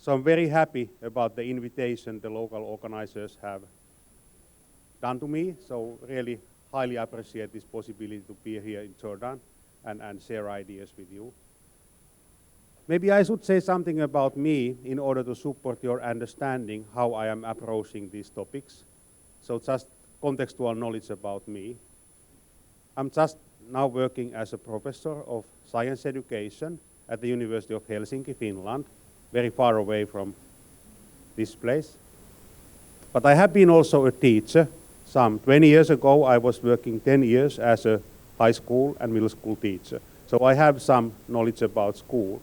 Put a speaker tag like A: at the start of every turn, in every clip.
A: So I'm very happy about the invitation the local organizers have done to me. So really highly appreciate this possibility to be here in Jordan and share ideas with you. Maybe I should say something about me in order to support your understanding how I am approaching these topics. So just contextual knowledge about me. I'm just now working as a professor of science education at the University of Helsinki, Finland, very far away from this place. But I have been also a teacher. Some 20 years ago, I was working 10 years as a high school and middle school teacher. So I have some knowledge about school.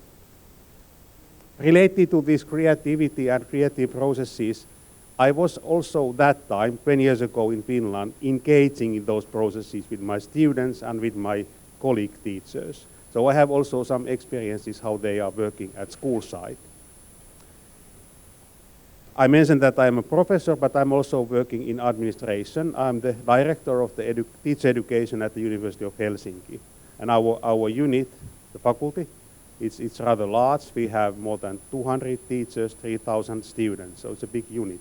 A: Related to this creativity and creative processes, I was also that time, 20 years ago in Finland, engaging in those processes with my students and with my colleague teachers. So I have also some experiences how they are working at school side. I mentioned that I'm a professor, but I'm also working in administration. I'm the director of the teacher education at the University of Helsinki. And our unit, the faculty, it's rather large. We have more than 200 teachers, 3,000 students, so it's a big unit.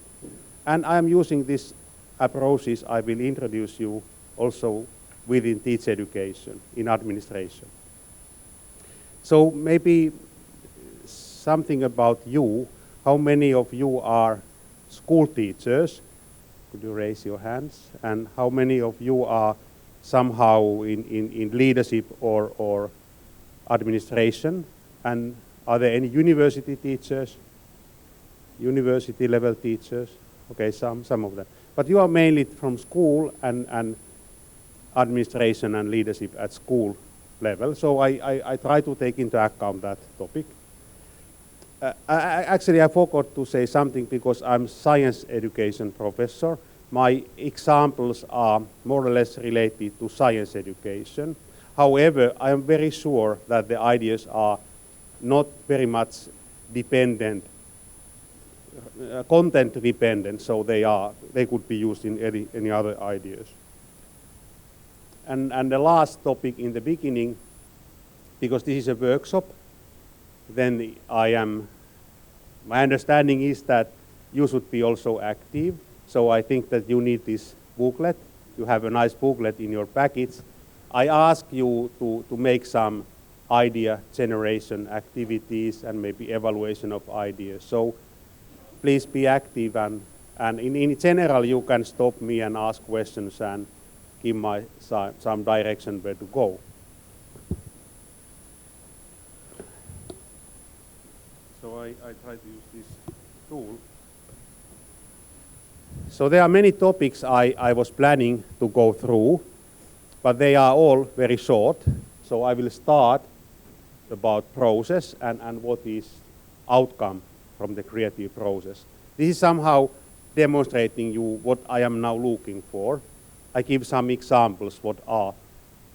A: And I'm using these approaches I will introduce you also within teacher education, in administration. So maybe something about you. How many of you are school teachers? Could you raise your hands? And how many of you are somehow in leadership or administration? And are there any university teachers? University level teachers? Okay, some of them. But you are mainly from school and administration and leadership at school level. So I try to take into account that topic. Actually, I forgot to say something because I'm science education professor. My examples are more or less related to science education. However, I am very sure that the ideas are not very much dependent, content dependent, so they could be used in any other ideas. And the last topic in the beginning, because this is a workshop, then my understanding is that you should be also active. So I think that you need this booklet. You have a nice booklet in your package. I ask you to make some idea generation activities and maybe evaluation of ideas. So please be active and in general you can stop me and ask questions and give some direction where to go. So I try to use this tool. So there are many topics I was planning to go through, but they are all very short. So I will start about process and what is outcome from the creative process. This is somehow demonstrating you what I am now looking for. I give some examples what are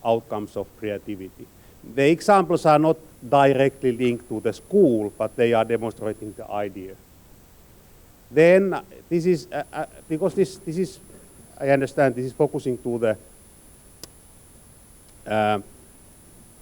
A: outcomes of creativity. The examples are not directly linked to the school, but they are demonstrating the idea. Then this is, because this is, I understand this is focusing to the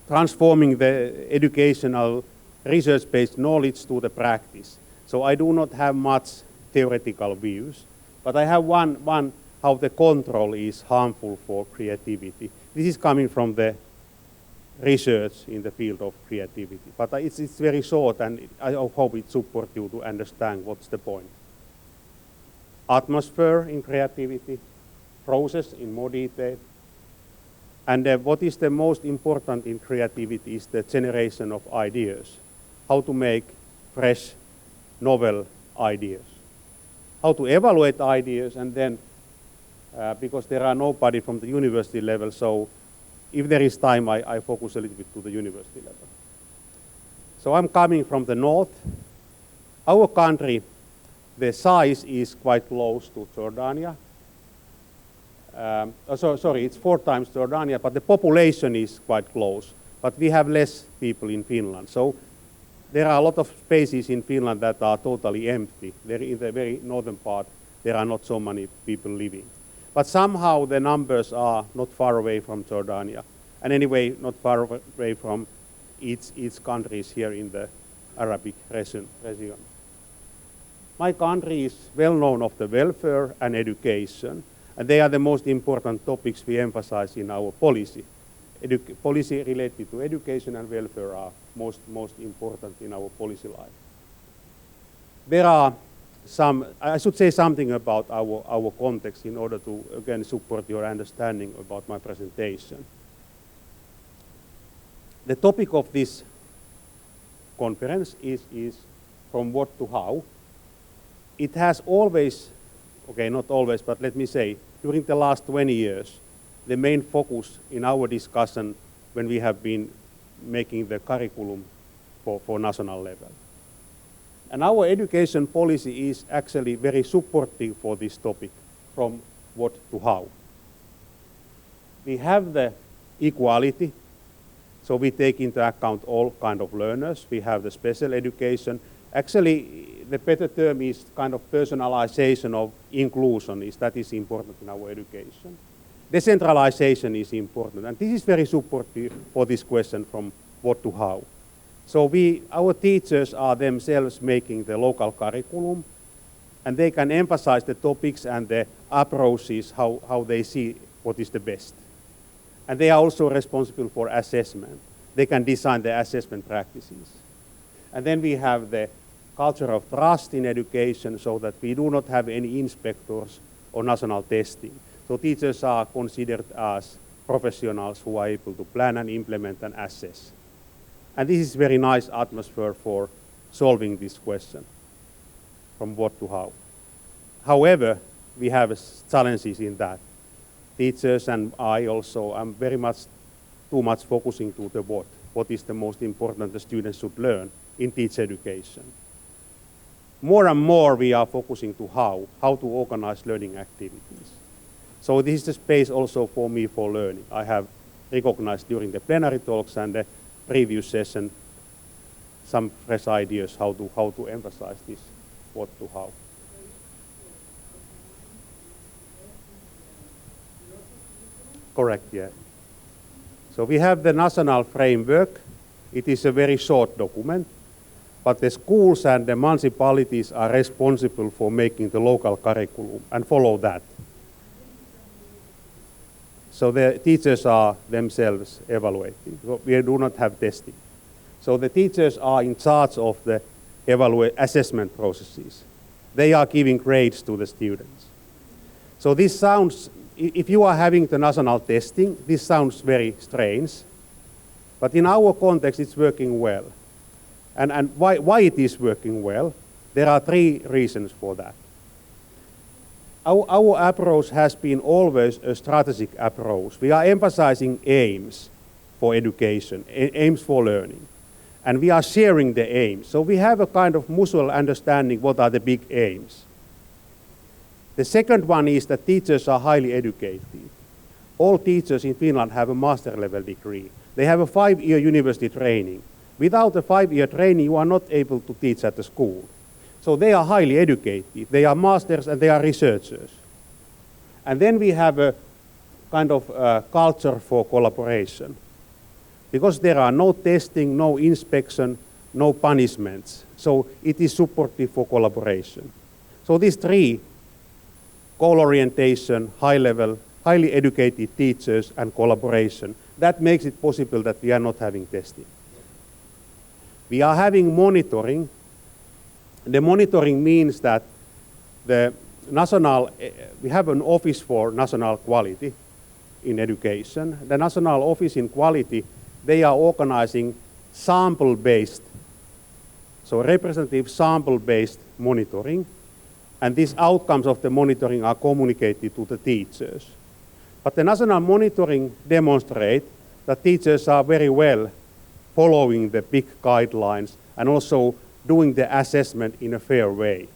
A: transforming the educational research-based knowledge to the practice. So I do not have much theoretical views, but I have one how the control is harmful for creativity. This is coming from the research in the field of creativity. But it's very short, and I hope it supports you to understand what's the point. Atmosphere in creativity, process in more detail, and what is the most important in creativity is the generation of ideas. How to make fresh, novel ideas. How to evaluate ideas, and then, because there are nobody from the university level, so if there is time, I focus a little bit to the university level. So I'm coming from the north. Our country, the size is quite close to Jordania. Sorry, it's 4 times Jordania, but the population is quite close. But we have less people in Finland. So there are a lot of spaces in Finland that are totally empty. There in the very northern part, there are not so many people living. But somehow the numbers are not far away from Jordania. And anyway, not far away from each countries here in the Arabic region. my country is well known of the welfare and education, and they are the most important topics we emphasize in our policy. Policy related to education and welfare are most important in our policy life. There are I should say something about our context in order to, again, support your understanding about my presentation. The topic of this conference is from what to how. It has always, okay, not always, but let me say, during the last 20 years, the main focus in our discussion when we have been making the curriculum for national level. And our education policy is actually very supportive for this topic, from what to how. We have the equality, so we take into account all kind of learners. We have the special education. Actually, the better term is kind of personalization of inclusion, that is important in our education. Decentralization is important, and this is very supportive for this question from what to how. So our teachers are themselves making the local curriculum, and they can emphasize the topics and the approaches, how they see what is the best. And they are also responsible for assessment. They can design the assessment practices. And then we have the culture of trust in education, so that we do not have any inspectors or national testing. So teachers are considered as professionals who are able to plan and implement and assess. And this is a very nice atmosphere for solving this question, from what to how. However, we have challenges in that. Teachers and I also am very much too much focusing to the what. What is the most important the students should learn in teacher education. More and more we are focusing to how to organize learning activities. So this is the space also for me for learning. I have recognized during the plenary talks and the previous session some fresh ideas how to emphasize this what to how. Correct, yeah. So we have the national framework. It is a very short document, but the schools and the municipalities are responsible for making the local curriculum and follow that. So the teachers are themselves evaluating. So we do not have testing. So the teachers are in charge of the assessment processes. They are giving grades to the students. So this sounds, if you are having the national testing, this sounds very strange. But in our context, it's working well. And why it is working well? There are three reasons for that. Our approach has been always a strategic approach. We are emphasizing aims for education, aims for learning. And we are sharing the aims. So we have a kind of mutual understanding what are the big aims. The second one is that teachers are highly educated. All teachers in Finland have a master level degree. They have a 5-year university training. Without a 5-year training, you are not able to teach at the school. So they are highly educated. They are masters and they are researchers. And then we have a kind of culture for collaboration. Because there are no testing, no inspection, no punishments. So it is supportive for collaboration. So these three, goal orientation, high level, highly educated teachers and collaboration, that makes it possible that we are not having testing. We are having monitoring. The monitoring means that we have an office for national quality in education. The national office in quality, they are organizing sample-based, so representative sample-based monitoring, and these outcomes of the monitoring are communicated to the teachers. But the national monitoring demonstrates that teachers are very well following the big guidelines and also doing the assessment in a fair way.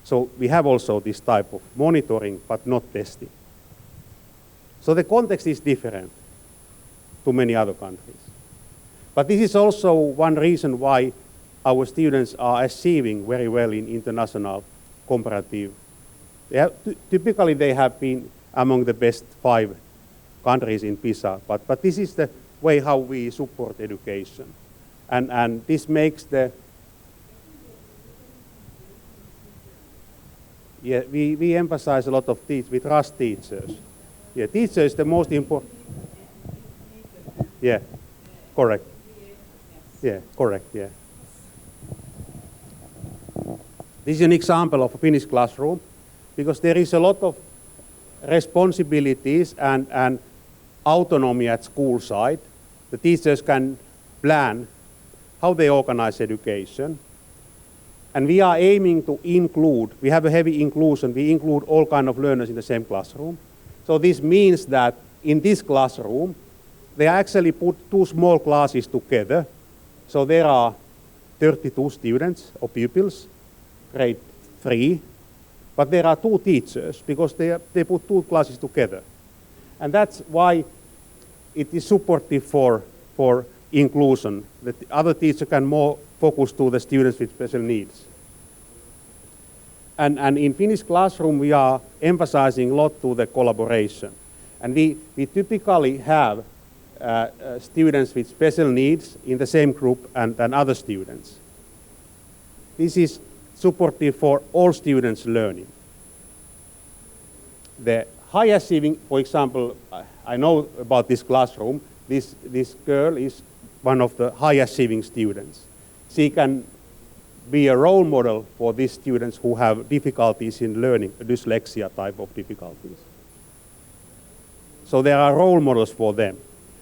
A: So we have also this type of monitoring, but not testing. So the context is different to many other countries. But this is also one reason why our students are achieving very well in international comparative. Typically they have been among the best 5 countries in PISA, but this is the way how we support education. And this makes Yeah, we emphasize a lot of we trust teachers. Yeah, teacher is the most important. Yeah, correct. Yeah, correct, yeah. This is an example of a Finnish classroom because there is a lot of responsibilities and autonomy at school side. The teachers can plan how they organize education. And we are aiming to include, we have a heavy inclusion, we include all kinds of learners in the same classroom. So this means that in this classroom, they actually put two small classes together. So there are 32 students or pupils, grade 3, but there are 2 teachers because they put 2 classes together. And that's why it is supportive for inclusion, that the other teacher can more focus to the students with special needs. And in Finnish classroom, we are emphasizing a lot to the collaboration. And we typically have students with special needs in the same group than other students. This is supportive for all students' learning. The high achieving, for example, I know about this classroom. This girl is one of the high achieving students. She can be a role model for these students who have difficulties in learning, dyslexia type of difficulties. So there are role models for them.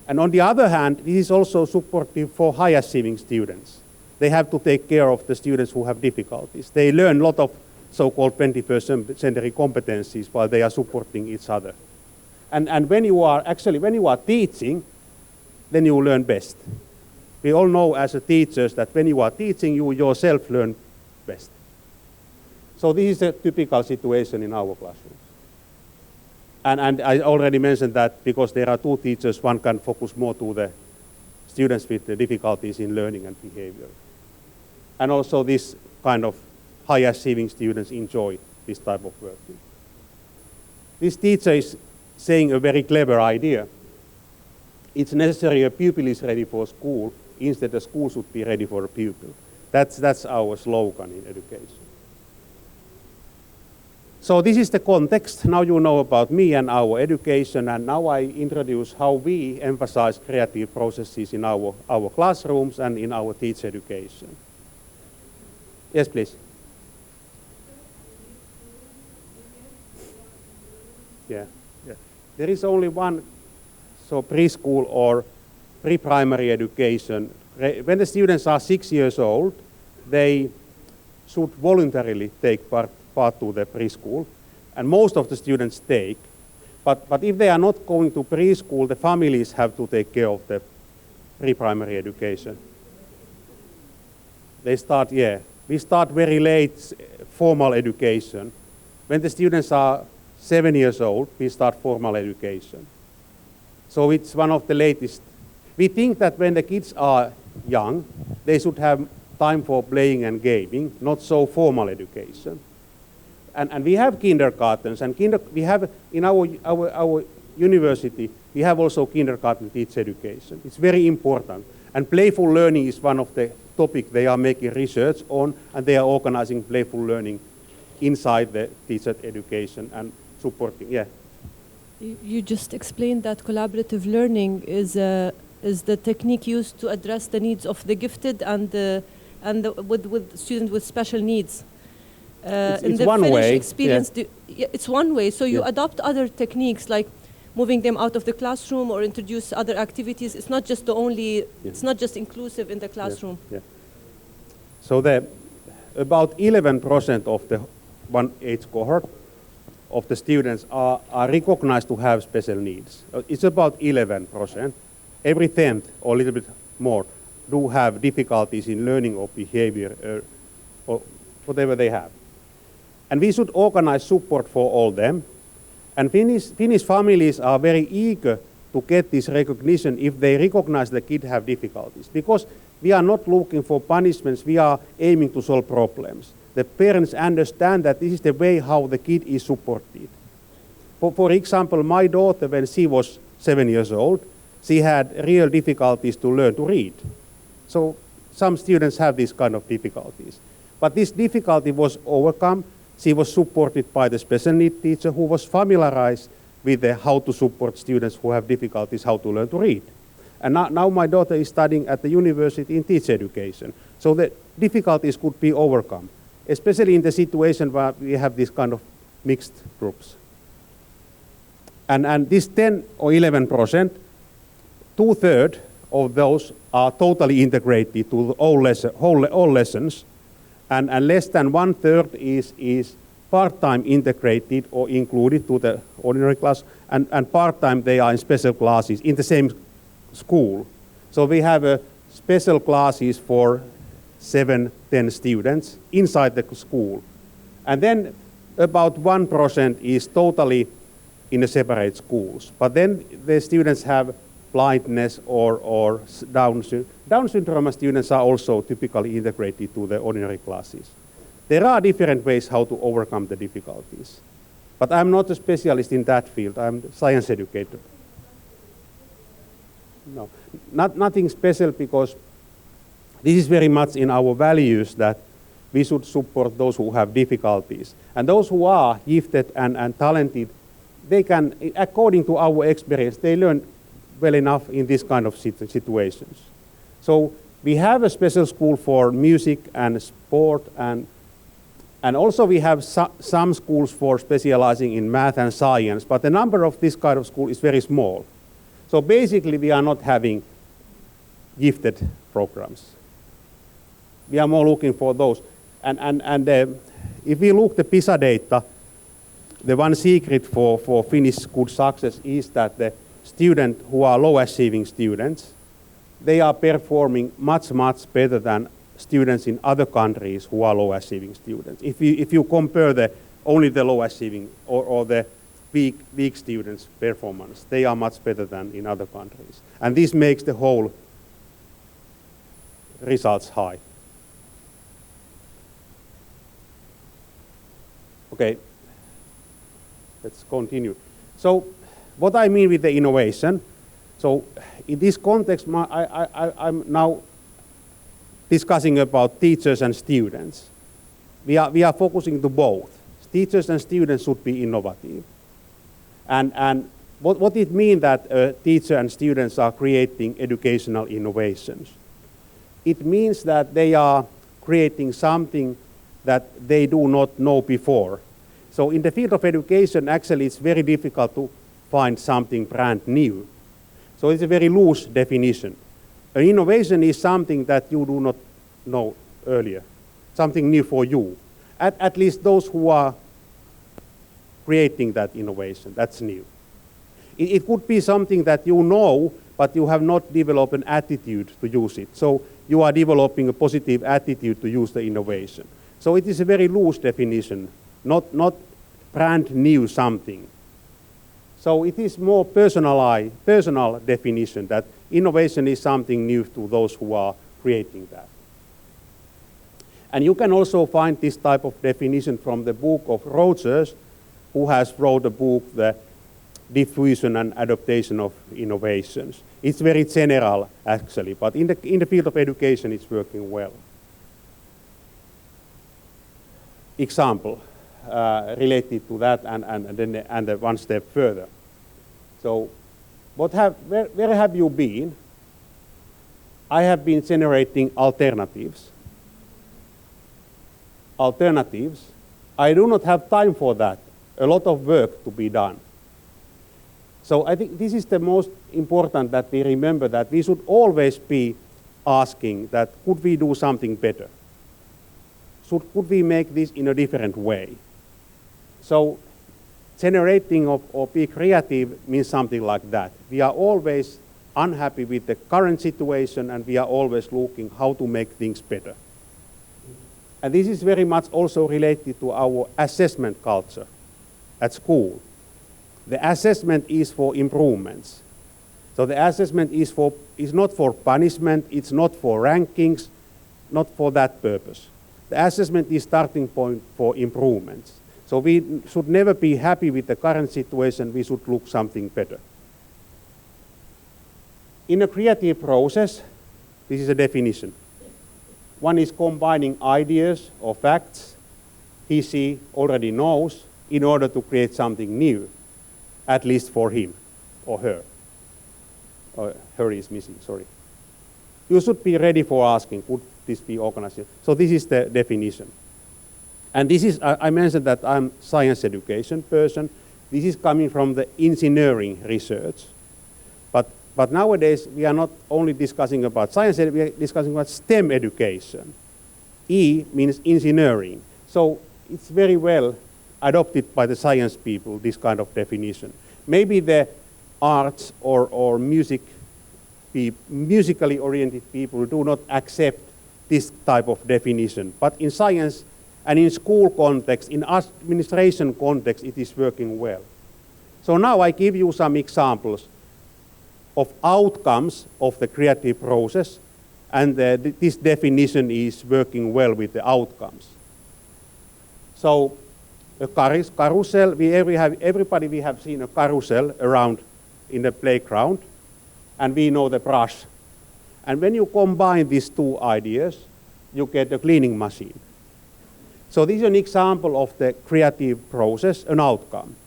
A: And on the other hand, this is also supportive for high achieving students. They have to take care of the students who have difficulties. They learn a lot of so-called 21st century competencies while they are supporting each other. And when you are teaching, then you learn best. We all know as teachers that when you are teaching, you yourself learn best. So this is a typical situation in our classrooms. And I already mentioned that because there are 2 teachers, one can focus more to the students with the difficulties in learning and behavior. And also this kind of high achieving students enjoy this type of work. This teacher is saying a very clever idea. It's necessary a pupil is ready for school, instead the school should be ready for a pupil. That's our slogan in education. So this is the context. Now you know about me and our education, and now I introduce how we emphasize creative processes in our classrooms and in our teacher education. Yes, please. Yeah. There is only one, so preschool or pre-primary education. When the students are 6 years old, they should voluntarily take part to the preschool, and most of the students take. But if they are not going to preschool, the families have to take care of the pre-primary education. We start very late formal education. When the students are 7 years old, we start formal education. So it's one of the latest. We think that when the kids are young, they should have time for playing and gaming, not so formal education. And we have kindergartens, and we have in our university, we have also kindergarten teacher education. It's very important. And playful learning is one of the topics they are making research on, and they are organizing playful learning inside the teacher education and supporting. Yeah.
B: You just explained that collaborative learning is the technique used to address the needs of the gifted and with students with special needs.
A: It's one way.
B: Experience, it's one way. So you adopt other techniques like moving them out of the classroom or introduce other activities. It's not just it's not just inclusive in the classroom.
A: So about 11% of the one age cohort of the students are recognized to have special needs. It's about 11%. Every 10th or a little bit more do have difficulties in learning or behavior or whatever they have. And we should organize support for all them. And Finnish families are very eager to get this recognition if they recognize the kid have difficulties. Because we are not looking for punishments, we are aiming to solve problems. The parents understand that this is the way how the kid is supported. For example, my daughter, when she was 7 years old, she had real difficulties to learn to read. So some students have these kind of difficulties. But this difficulty was overcome She was supported by the special need teacher who was familiarized with how to support students who have difficulties how to learn to read. And now my daughter is studying at the university in teacher education. So the difficulties could be overcome, especially in the situation where we have this kind of mixed groups. And this 10 or 11%, 2/3 of those are totally integrated to all lessons, and less than 1/3 is part-time integrated or included to the ordinary class, and part-time they are in special classes in the same school. So we have special classes for 7-10 students inside the school. And then about 1% is totally in the separate schools. But then the students have blindness or Down syndrome students are also typically integrated to the ordinary classes. There are different ways how to overcome the difficulties. But I'm not a specialist in that field. I'm a science educator. No, nothing special, because this is very much in our values that we should support those who have difficulties. And those who are gifted and talented, they can, according to our experience, they learn well enough in this kind of situations. So we have a special school for music and sport, and also we have some schools for specializing in math and science, but the number of this kind of school is very small. So basically we are not having gifted programs. We are more looking for those. And if we look the PISA data, the one secret for Finnish good success is that the students who are low achieving students, they are performing much better than students in other countries who are low achieving students. If you compare only the low achieving or the weak students' performance, they are much better than in other countries. And this makes the whole results high. Okay, let's continue. So what I mean with the innovation, so in this context, I'm now discussing about teachers and students. We are focusing to both. Teachers and students should be innovative. And what it means that teacher and students are creating educational innovations? It means that they are creating something that they do not know before. So in the field of education, actually it's very difficult to find something brand new. So it's a very loose definition. An innovation is something that you do not know earlier, something new for you. At least those who are creating that innovation, that's new. It could be something that you know, but you have not developed an attitude to use it. So you are developing a positive attitude to use the innovation. So it is a very loose definition, not brand new something. So it is more personal definition that innovation is something new to those who are creating that. And you can also find this type of definition from the book of Rogers, who has wrote a book, The Diffusion and Adaptation of Innovations. It's very general, actually, but in the field of education, it's working well. Example related to that, and one step further. So, where have you been? I have been generating alternatives. I do not have time for that. A lot of work to be done. So I think this is the most important, that we remember that we should always be asking that could we do something better? Could we make this in a different way? So generating or be creative means something like that. We are always unhappy with the current situation, and we are always looking how to make things better. And this is very much also related to our assessment culture at school. The assessment is for improvements. So the assessment is not for punishment, it's not for rankings, not for that purpose. The assessment is starting point for improvements. So we should never be happy with the current situation, we should look something better. In a creative process, this is a definition. One is combining ideas or facts she already knows in order to create something new, at least for him or her. Her is missing, sorry. You should be ready for asking, could this be organized? So this is the definition. And this is, I mentioned that I'm science education person. This is coming from the engineering research. But nowadays, we are not only discussing about science, we are discussing about STEM education. E means engineering. So it's very well adopted by the science people, this kind of definition. Maybe the arts or musically oriented people do not accept this type of definition. But in science and in school context, in administration context, it is working well. So now I give you some examples of outcomes of the creative process, and this definition is working well with the outcomes. So a carousel, everybody we have seen a carousel around in the playground, and we know the brush. And when you combine these two ideas, you get a cleaning machine. So this is an example of the creative process, an outcome.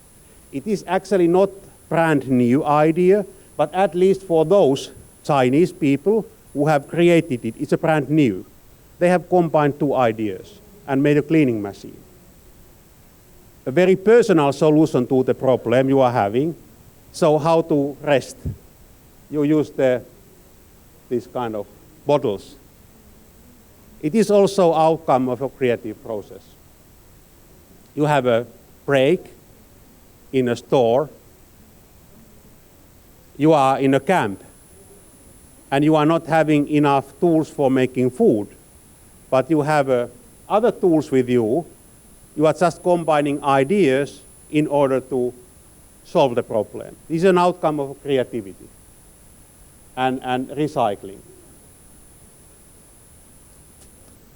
A: It is actually not brand new idea, but at least for those Chinese people who have created it, it's a brand new. They have combined two ideas and made a cleaning machine. A very personal solution to the problem you are having. So how to rest? You use this kind of bottles. It is also outcome of a creative process. You have a break in a store. You are in a camp, and you are not having enough tools for making food, but you have other tools with you. You are just combining ideas in order to solve the problem. This is an outcome of creativity and recycling.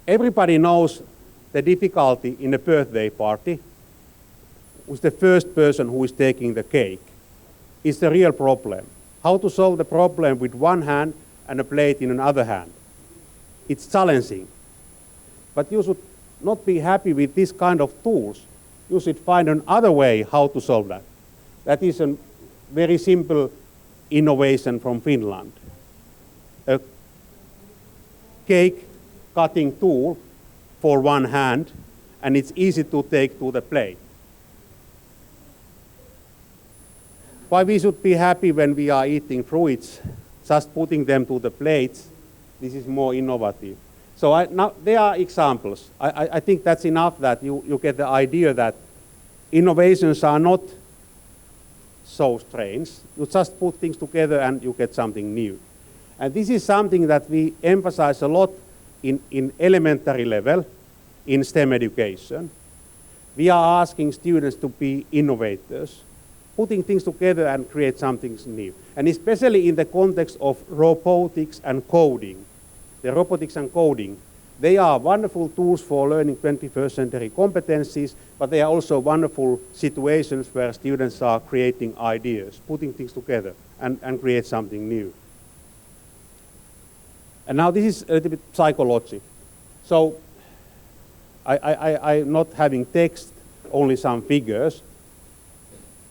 A: Everybody knows the difficulty in a birthday party with the first person who is taking the cake. Is the real problem. How to solve the problem with one hand and a plate in another hand. It's challenging. But you should not be happy with this kind of tools. You should find another way how to solve that. That is a very simple innovation from Finland. A cake cutting tool for one hand, and it's easy to take to the plate. Why we should be happy when we are eating fruits, just putting them to the plates, this is more innovative. So now there are examples. I think that's enough that you get the idea that innovations are not so strange. You just put things together and you get something new. And this is something that we emphasize a lot in elementary level in STEM education. We are asking students to be innovators, putting things together and create something new. And especially in the context of robotics and coding. The robotics and coding, they are wonderful tools for learning 21st century competencies, but they are also wonderful situations where students are creating ideas, putting things together and create something new. And now this is a little bit psychology. So I'm not having text, only some figures.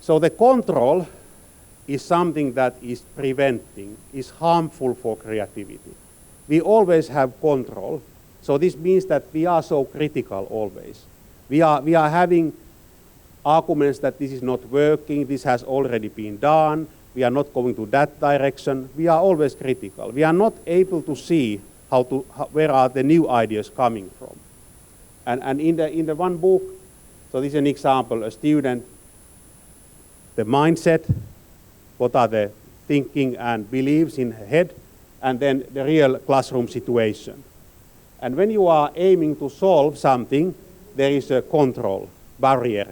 A: So the control is something that is preventing, is harmful for creativity. We always have control. So this means that we are so critical always. We are having arguments that this is not working, this has already been done, we are not going to that direction. We are always critical. We are not able to see where are the new ideas coming from. And in the one book, so this is an example, a student, the mindset, what are the thinking and beliefs in her head, and then the real classroom situation. And when you are aiming to solve something, there is a control barrier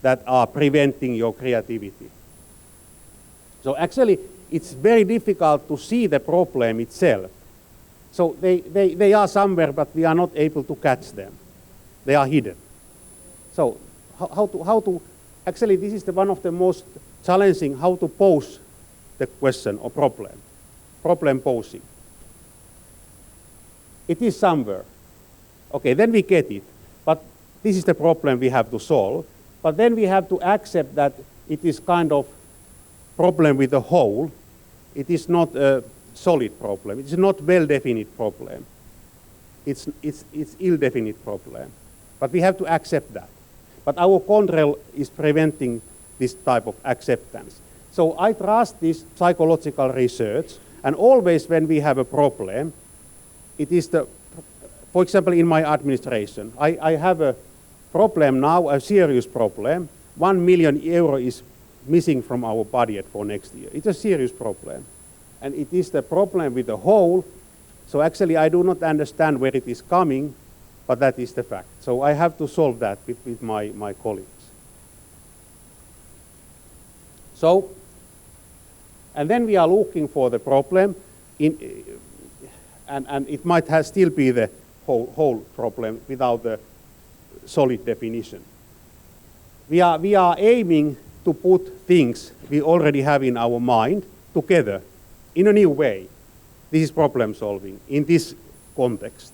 A: that are preventing your creativity. So actually, it's very difficult to see the problem itself. So they are somewhere, but we are not able to catch them. They are hidden. So how to actually, this is one of the most challenging, how to pose the question or problem posing. It is somewhere. Okay, then we get it. But this is the problem we have to solve. But then we have to accept that it is kind of problem with the whole. It is not a solid problem. It is not well-defined problem. It's ill-defined problem. But we have to accept that. But our control is preventing this type of acceptance. So I trust this psychological research, and always when we have a problem, it is the, for example, in my administration, I have a problem now, a serious problem. 1 million euro is missing from our budget for next year. It's a serious problem. And it is the problem with the whole. So actually I do not understand where it is coming, but that is the fact. So I have to solve that with my colleagues. So, and then we are looking for the problem, and it might still be the whole problem without the solid definition. We are aiming to put things we already have in our mind together in a new way. This is problem solving in this context.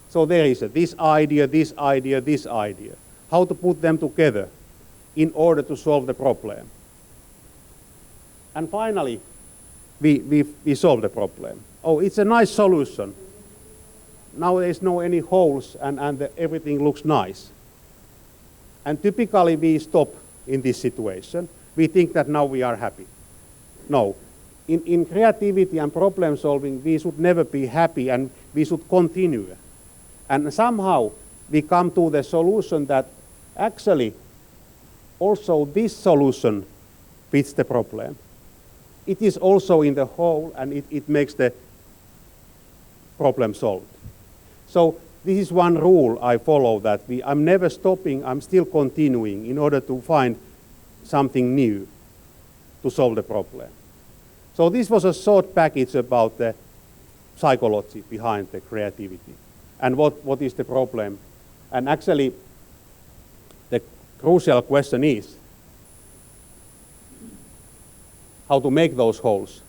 A: So there is this idea, this idea, this idea. How to put them together in order to solve the problem. And finally, we solve the problem. Oh, it's a nice solution. Now there's no any holes and everything looks nice. And typically we stop in this situation. We think that now we are happy. No. In creativity and problem solving, we should never be happy and we should continue. And somehow we come to the solution that actually also this solution fits the problem. It is also in the whole and it makes the problem solved. So this is one rule I follow, that I'm never stopping, I'm still continuing in order to find something new to solve the problem. So this was a short package about the psychology behind the creativity and what is the problem. And actually the crucial question is how to make those holes,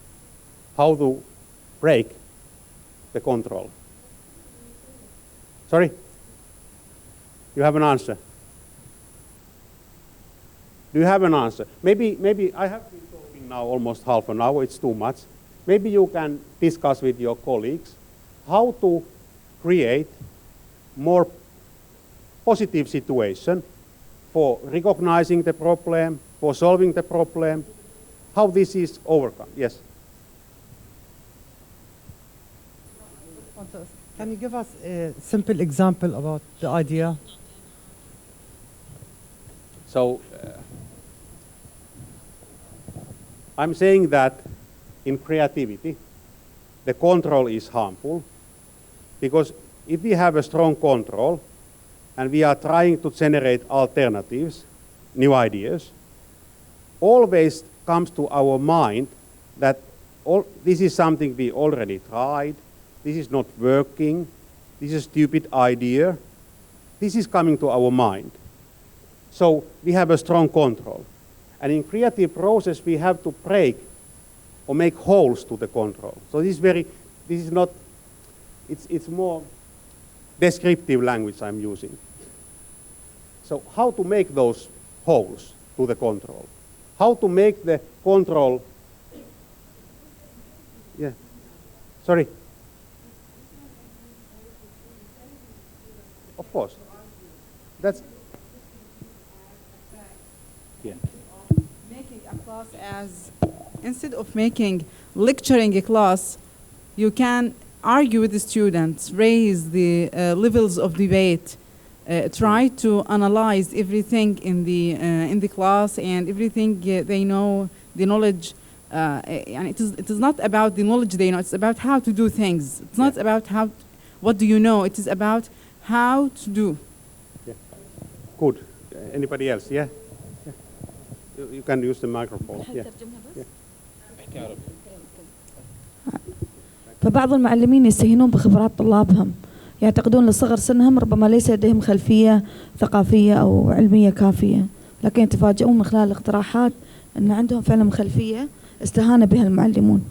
A: how to break the control. Sorry? You have an answer? Do you have an answer? Maybe I have been talking now almost half an hour, it's too much. Maybe you can discuss with your colleagues how to create more positive situation for recognizing the problem, for solving the problem, how this is overcome. Yes?
C: Can you give us a simple example about the idea?
A: So, I'm saying that in creativity, the control is harmful, because if we have a strong control and we are trying to generate alternatives, new ideas, always comes to our mind that this is something we already tried, this is not working, this is a stupid idea. This is coming to our mind. So we have a strong control. And in creative process, we have to break or make holes to the control. So this is not, it's more descriptive language I'm using. So how to make those holes to the control? How to make the control, yeah, sorry. Of course. That's, yeah.
D: Making a class as, instead of lecturing a class, you can argue with the students, raise the levels of debate, try to analyze everything in the class and everything they know, the knowledge. And it is not about the knowledge they know, it's about how to do things. It's not about what do you know, it is about how to do.
A: Yeah. Good. Anybody else? Yeah? Yeah. You can use the microphone. Yeah. Yeah.
E: فبعض المعلمين يستهينون بخبرات طلابهم، يعتقدون لصغر سنهم ربما ليس لديهم خلفية ثقافية أو علمية كافية، لكن يتفاجؤون من خلال الاقتراحات أن عندهم فعلا خلفية استهان بها المعلمون.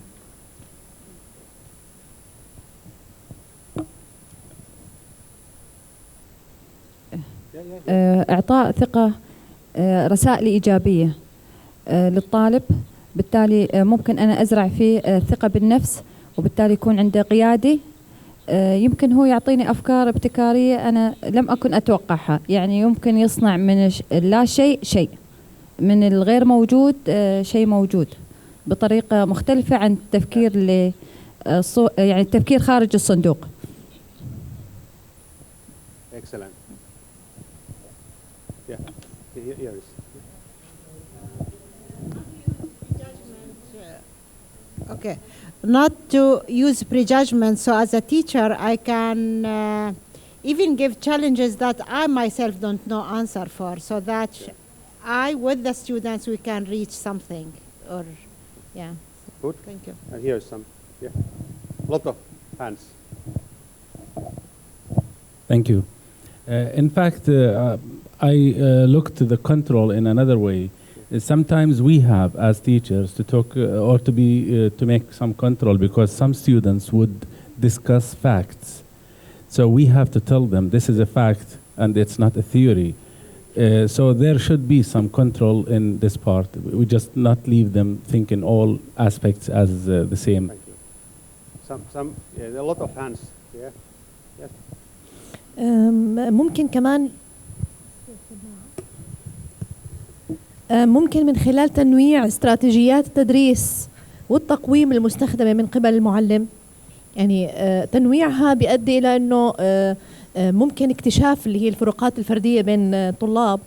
F: إعطاء ثقة، رسائل إيجابية للطالب، بالتالي ممكن أنا أزرع فيه ثقة بالنفس، وبالتالي يكون عنده قيادي. يمكن هو يعطيني أفكار ابتكارية أنا لم أكن أتوقعها، يعني يمكن يصنع من لا شيء شيء، من الغير موجود شيء موجود بطريقة مختلفة عن التفكير يعني التفكير خارج الصندوق.
A: Excellent. Yeah. Here is.
G: Okay. Not to use prejudgment. So as a teacher, I can even give challenges that I myself don't know answer for, so that I, with the students, we can reach something. Or, yeah.
A: Good.
G: Thank you.
A: And here's some. Yeah. Lot of hands.
H: Thank you. In fact, I look to the control in another way. Sometimes we have, as teachers, to talk or to make some control, because some students would discuss facts. So we have to tell them this is a fact and it's not a theory. So there should be some control in this part. We just not leave them thinking all aspects as the same.
A: Thank you. Yeah, there are a lot of hands. Yeah. Yes.
B: ممكن كمان ممكن من خلال تنويع استراتيجيات التدريس والتقويم المستخدمة من قبل المعلم، يعني تنويعها بيؤدي إلى أنه ممكن اكتشاف اللي هي الفروقات الفردية بين الطلاب،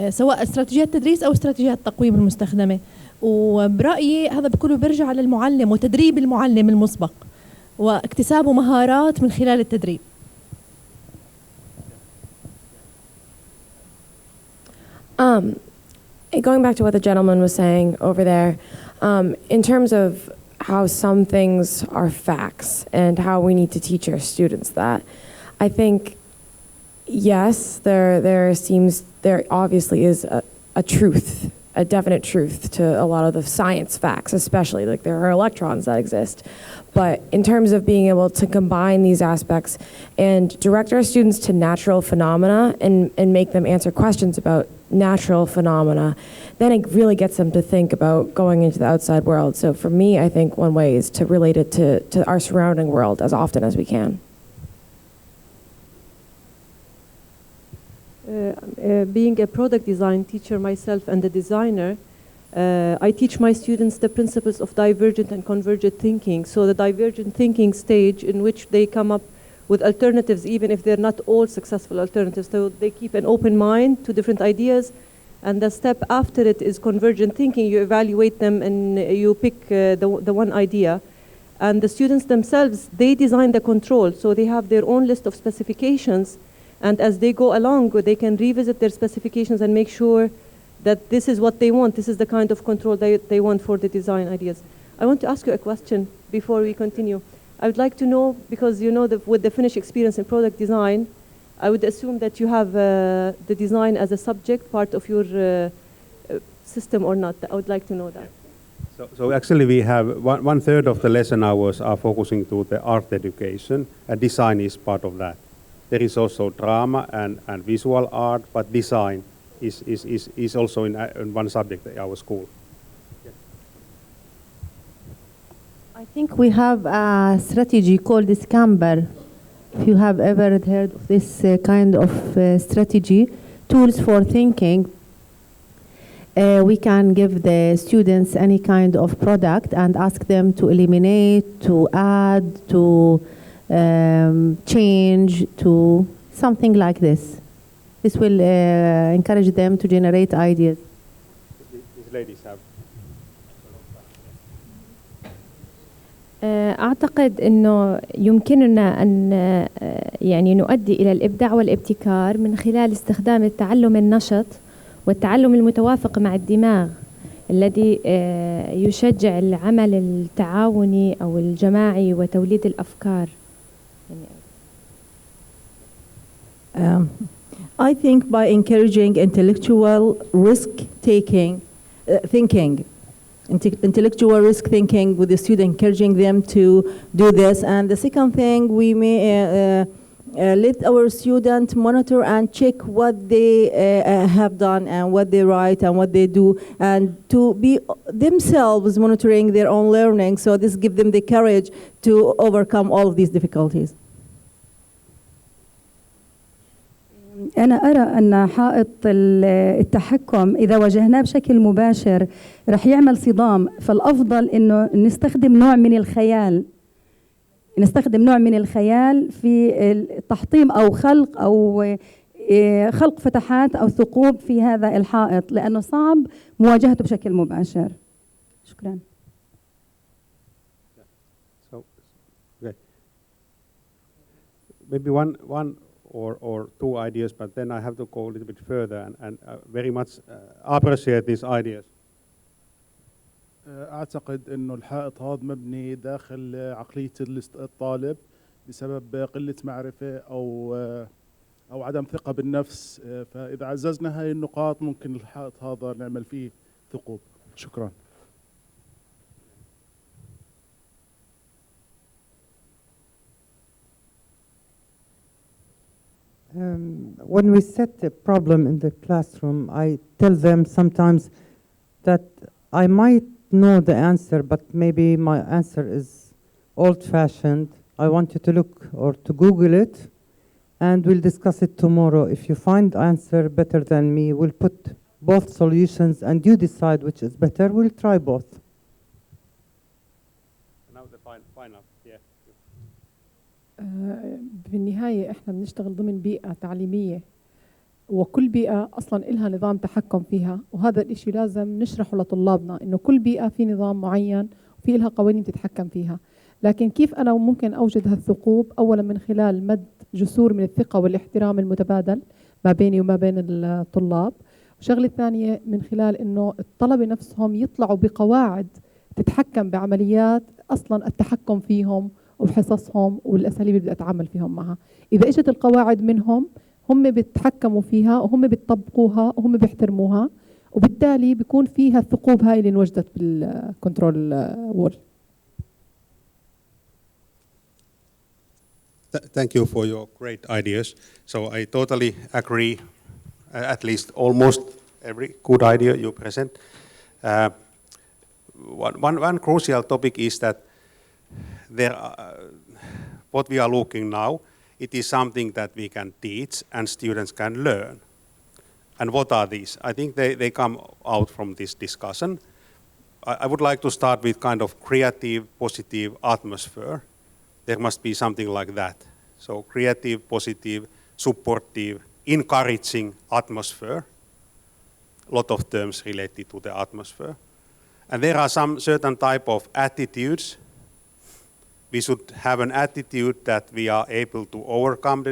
B: سواء استراتيجيات تدريس أو استراتيجيات التقويم المستخدمة. وبرأيي هذا كله بيرجع على المعلم وتدريب المعلم المسبق واكتسابه مهارات من خلال التدريب.
I: Going back to what the gentleman was saying over there, in terms of how some things are facts and how we need to teach our students that, I think, yes, there obviously is a truth, a definite truth to a lot of the science facts, especially, like there are electrons that exist. But in terms of being able to combine these aspects and direct our students to natural phenomena and make them answer questions about natural phenomena, then it really gets them to think about going into the outside world. So for me, I think one way is to relate it to our surrounding world as often as we can.
B: Being a product design teacher myself and a designer, I teach my students the principles of divergent and convergent thinking. So the divergent thinking stage in which they come up with alternatives, even if they're not all successful alternatives. So they keep an open mind to different ideas. And the step after it is convergent thinking. You evaluate them and you pick the one idea. And the students themselves, they design the control. So they have their own list of specifications. And as they go along, they can revisit their specifications and make sure that this is what they want. This is the kind of control they want for the design ideas. I want to ask you a question before we continue. I would like to know, because you know with the Finnish experience in product design, I would assume that you have the design as a subject, part of your system or not. I would like to know that.
A: So actually we have one third of the lesson hours are focusing to the art education, and design is part of that. There is also drama and visual art, but design is also in one subject at our school.
J: I think we have a strategy called Scamber. If you have ever heard of this kind of strategy, tools for thinking, we can give the students any kind of product and ask them to eliminate, to add, to change, to something like this. This will encourage them to generate ideas.
A: These ladies have.
F: أعتقد أنه يمكننا أن يعني نؤدي إلى الإبداع والابتكار من خلال استخدام التعلم النشط والتعلم المتوافق مع الدماغ الذي يشجع العمل التعاوني أو الجماعي وتوليد الأفكار.
K: I think by encouraging intellectual risk-taking thinking, intellectual risk thinking with the student, encouraging them to do this. And the second thing, we may let our students monitor and check what they have done and what they write and what they do, and to be themselves monitoring their own learning. So this gives them the courage to overcome all of these difficulties.
L: أنا أرى أن حائط التحكم إذا واجهناه بشكل مباشر رح يعمل صدام، فالأفضل إنه نستخدم نوع من الخيال، في التحطيم أو خلق فتحات أو ثقوب في هذا الحائط، لأنه صعب مواجهته بشكل مباشر. شكرا.
A: So, okay. Maybe one or two ideas, but then I have to go a little bit further and very much appreciate these ideas.
M: أعتقد إنه الحائط هذا مبني داخل عقلية الطالب بسبب قلة معرفة أو عدم ثقة بالنفس، فإذا عززنا هاي النقاط ممكن الحائط هذا نعمل فيه ثقوب. شكرا.
C: When we set a problem in the classroom, I tell them sometimes that I might know the answer, but maybe my answer is old-fashioned. I want you to look or to Google it, and we'll discuss it tomorrow. If you find answer better than me, we'll put both solutions, and you decide which is better. We'll try both.
A: Now the final, yeah.
N: بالنهاية احنا بنشتغل ضمن بيئة تعليمية، وكل بيئة أصلاً إلها نظام تحكم فيها، وهذا الإشي لازم نشرحه لطلابنا إنه كل بيئة في نظام معين وفي لها قوانين تتحكم فيها. لكن كيف أنا ممكن أوجد هالثقوب؟ أولاً من خلال مد جسور من الثقة والاحترام المتبادل ما بيني وما بين الطلاب، وشغلة ثانية من خلال إنه الطلبة نفسهم يطلعوا بقواعد تتحكم بعمليات أصلاً التحكم فيهم وبحصصهم والأساليب اللي بدي أتعامل فيهم معها. إذا إجت القواعد منهم هم بيتحكموا فيها وهم بيطبقوها وهم بيحترموها، وبالتالي بيكون فيها الثقوب هاي اللي انوجدت بالكنترول وول.
A: Thank you for your great ideas. So I totally agree, at least almost every good idea you present. One crucial topic is that what we are looking now, it is something that we can teach and students can learn. And what are these? I think they come out from this discussion. I would like to start with kind of creative, positive atmosphere. There must be something like that. So creative, positive, supportive, encouraging atmosphere. A lot of terms related to the atmosphere. And there are some certain type of attitudes. We should have an attitude that we are able to overcome,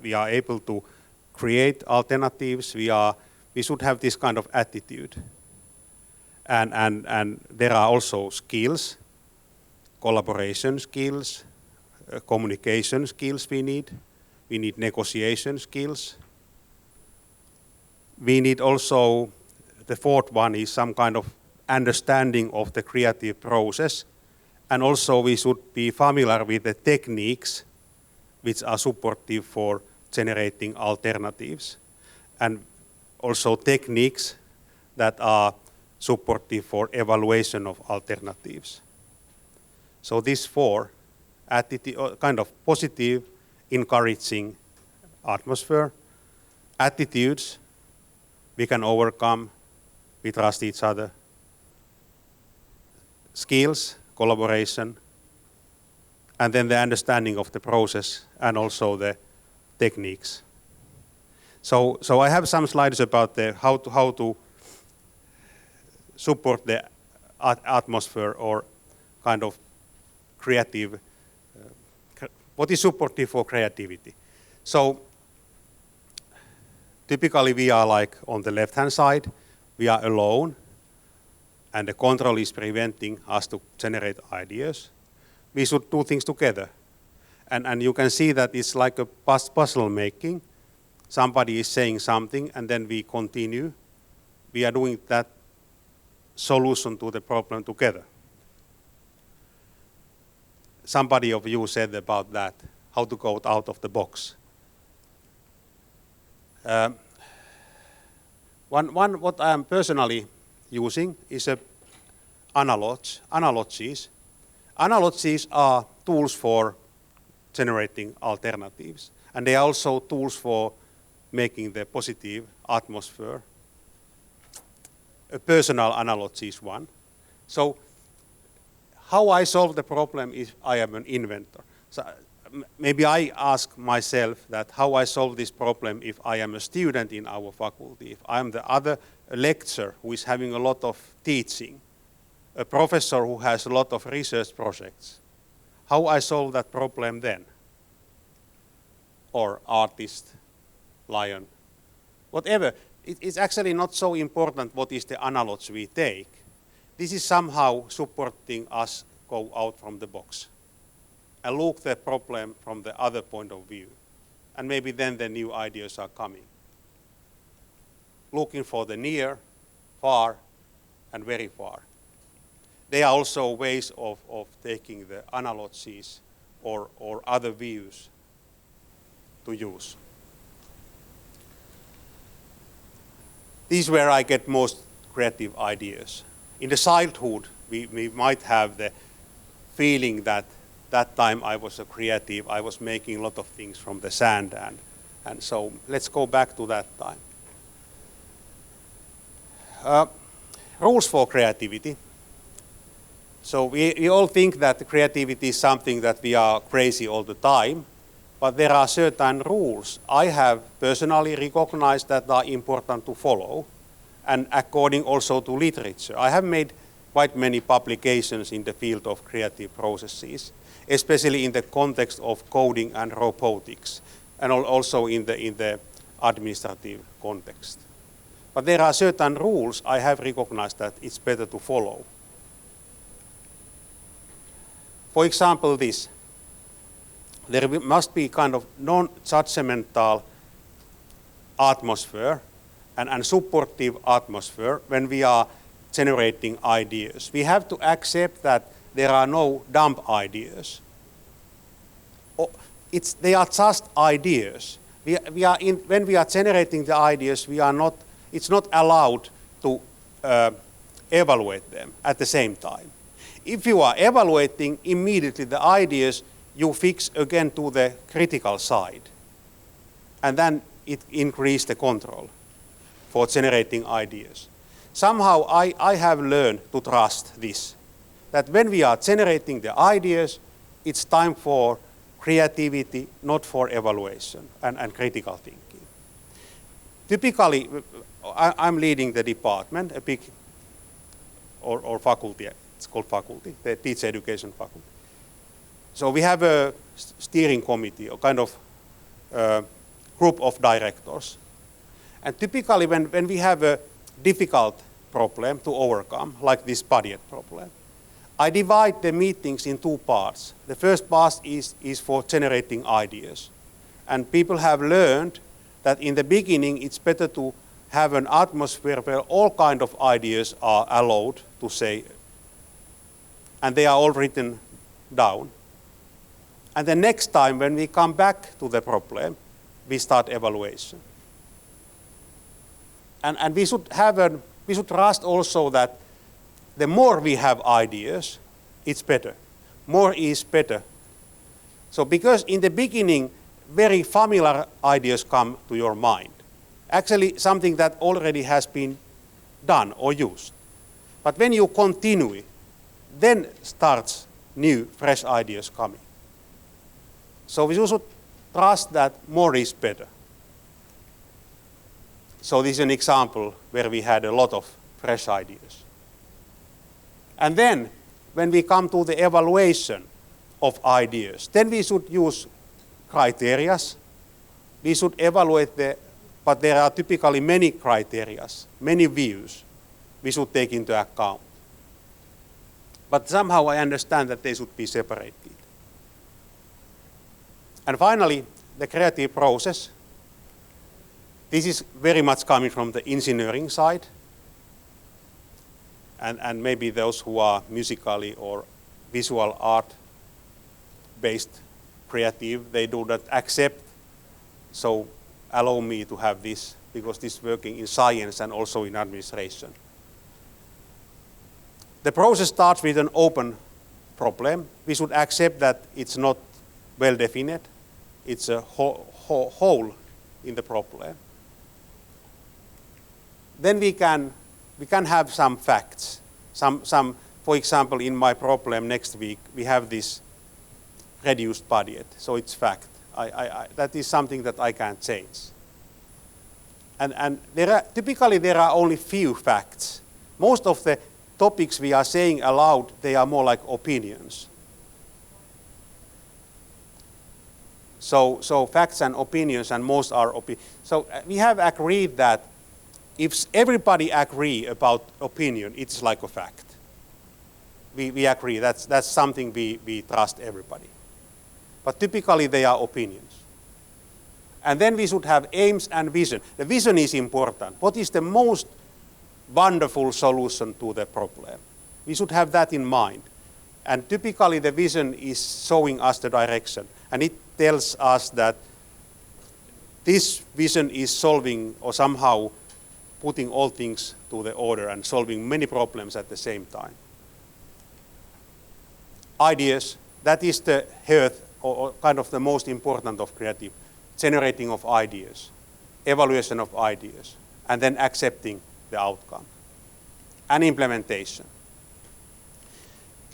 A: we are able to create alternatives, we should have this kind of attitude. And there are also skills, collaboration skills, communication skills we need negotiation skills. We need also, the fourth one is some kind of understanding of the creative process. And also we should be familiar with the techniques which are supportive for generating alternatives. And also techniques that are supportive for evaluation of alternatives. So these four, kind of positive, encouraging atmosphere, attitudes, we can overcome, we trust each other, skills, collaboration, and then the understanding of the process and also the techniques. So I have some slides about how to support the atmosphere or kind of creative, what is supportive for creativity. So typically we are like on the left-hand side, we are alone, and the control is preventing us to generate ideas. We should do things together. And you can see that it's like a puzzle making. Somebody is saying something and then we continue. We are doing that solution to the problem together. Somebody of you said about that, how to go out of the box. What I am personally using is analogies. Analogies are tools for generating alternatives, and they are also tools for making the positive atmosphere. A personal analogy is one. So how I solve the problem if I am an inventor. So maybe I ask myself that how I solve this problem if I am a student in our faculty, if I am the other lecturer who is having a lot of teaching, a professor who has a lot of research projects. How I solve that problem then? Or artist, lion, whatever. It's actually not so important what is the analogy we take. This is somehow supporting us go out from the box and look the problem from the other point of view. And maybe then the new ideas are coming. Looking for the near, far, and very far. There are also ways of taking the analogies or other views to use. This is where I get most creative ideas. In the childhood, we might have the feeling that time I was a creative, I was making a lot of things from the sand, and so let's go back to that time. Rules for creativity. So we all think that creativity is something that we are crazy all the time, but there are certain rules I have personally recognized that are important to follow, and according also to literature. I have made quite many publications in the field of creative processes, especially in the context of coding and robotics, and also in the administrative context. But there are certain rules I have recognized that it's better to follow. For example, this. There must be kind of non-judgmental atmosphere and supportive atmosphere when we are generating ideas. We have to accept that there are no dumb ideas. They are just ideas. When we are generating the ideas, it's not allowed to evaluate them at the same time. If you are evaluating immediately the ideas, you fix again to the critical side. And then it increases the control for generating ideas. Somehow I have learned to trust this, that when we are generating the ideas, it's time for creativity, not for evaluation and critical thinking. Typically, I'm leading the department, a big, or faculty, it's called faculty, the teacher education faculty. So we have a steering committee, a kind of group of directors. And typically when we have a difficult problem to overcome, like this budget problem, I divide the meetings in two parts. The first part is for generating ideas. And people have learned that in the beginning it's better to have an atmosphere where all kinds of ideas are allowed to say, and they are all written down. And the next time when we come back to the problem, we start evaluation. And we should trust also that the more we have ideas, it's better. More is better. So because in the beginning, very familiar ideas come to your mind. Actually something that already has been done or used. But when you continue, then starts new, fresh ideas coming. So we should trust that more is better. So this is an example where we had a lot of fresh ideas. And then when we come to the evaluation of ideas, then we should use criteria. We should evaluate but there are typically many criteria, many views we should take into account. But somehow I understand that they should be separated. And finally, the creative process. This is very much coming from the engineering side. And maybe those who are musically or visual art-based creative, they do not accept. So allow me to have this, because this is working in science and also in administration. The process starts with an open problem. We should accept that it's not well defined. It's a hole in the problem. Then we can have some facts. For example, in my problem next week, we have this reduced budget, so it's fact. That is something that I can't change. And typically there are only few facts. Most of the topics we are saying aloud, they are more like opinions. So facts and opinions, and most are opinions. So we have agreed that if everybody agree about opinion, it's like a fact. We agree, that's something we trust everybody. But typically they are opinions. And then we should have aims and vision. The vision is important. What is the most wonderful solution to the problem? We should have that in mind. And typically the vision is showing us the direction. And it tells us that this vision is solving or somehow putting all things to the order and solving many problems at the same time. Ideas, that is the heart or kind of the most important of creative. Generating of ideas, evaluation of ideas, and then accepting the outcome. And implementation.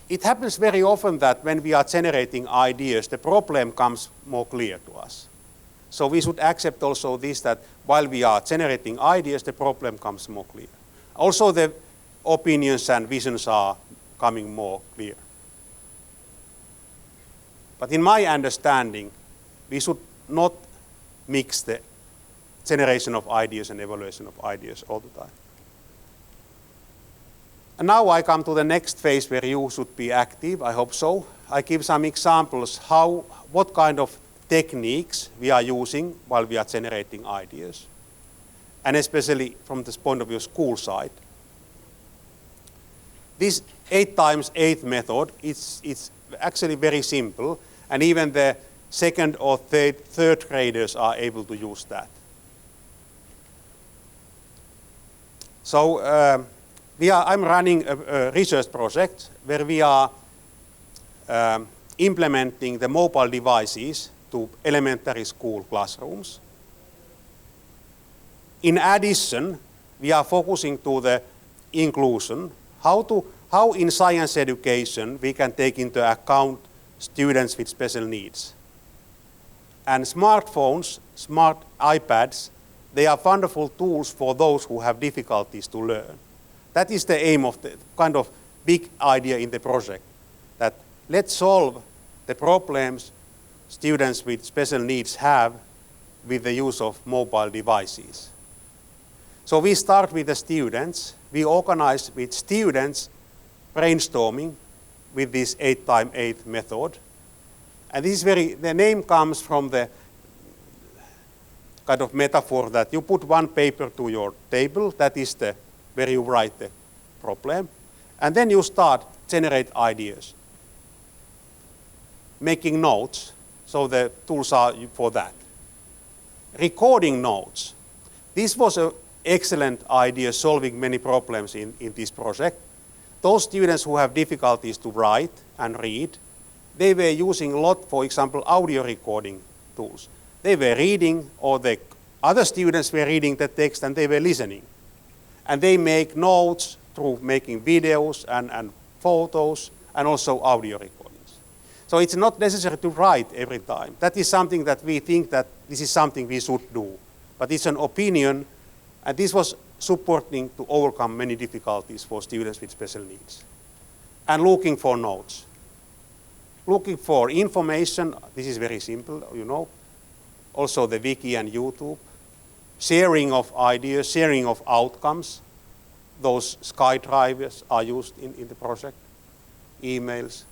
A: It happens very often that when we are generating ideas, the problem comes more clear to us. So we should accept also this, that while we are generating ideas, the problem comes more clear. Also the opinions and visions are coming more clear. But in my understanding, we should not mix the generation of ideas and evaluation of ideas all the time. And now I come to the next phase where you should be active, I hope so. I give some examples what kind of techniques we are using while we are generating ideas, and especially from this point of view, school side. This 8x8 method, it's actually very simple, and even the second or third graders are able to use that. So I'm running a research project where we are implementing the mobile devices to elementary school classrooms. In addition, we are focusing to the inclusion, how in science education we can take into account students with special needs. And smartphones, smart iPads, they are wonderful tools for those who have difficulties to learn. That is the aim of the kind of big idea in the project, that let's solve the problems students with special needs have with the use of mobile devices. So we start with the students. We organize with students brainstorming with this 8x8 method. And this is the name comes from the kind of metaphor that you put one paper to your table, that is where you write the problem, and then you start generate ideas. Making notes, so the tools are for that. Recording notes. This was an excellent idea solving many problems in this project. Those students who have difficulties to write and read, they were using a lot, for example, audio recording tools. They were reading, or the other students were reading the text and they were listening. And they make notes through making videos and photos and also audio recordings. So it's not necessary to write every time. That is something that we think that this is something we should do. But it's an opinion, and this was supporting to overcome many difficulties for students with special needs. And looking for notes. Looking for information, this is very simple, you know. Also the wiki and YouTube. Sharing of ideas, sharing of outcomes. Those SkyDrivers are used in the project. Emails,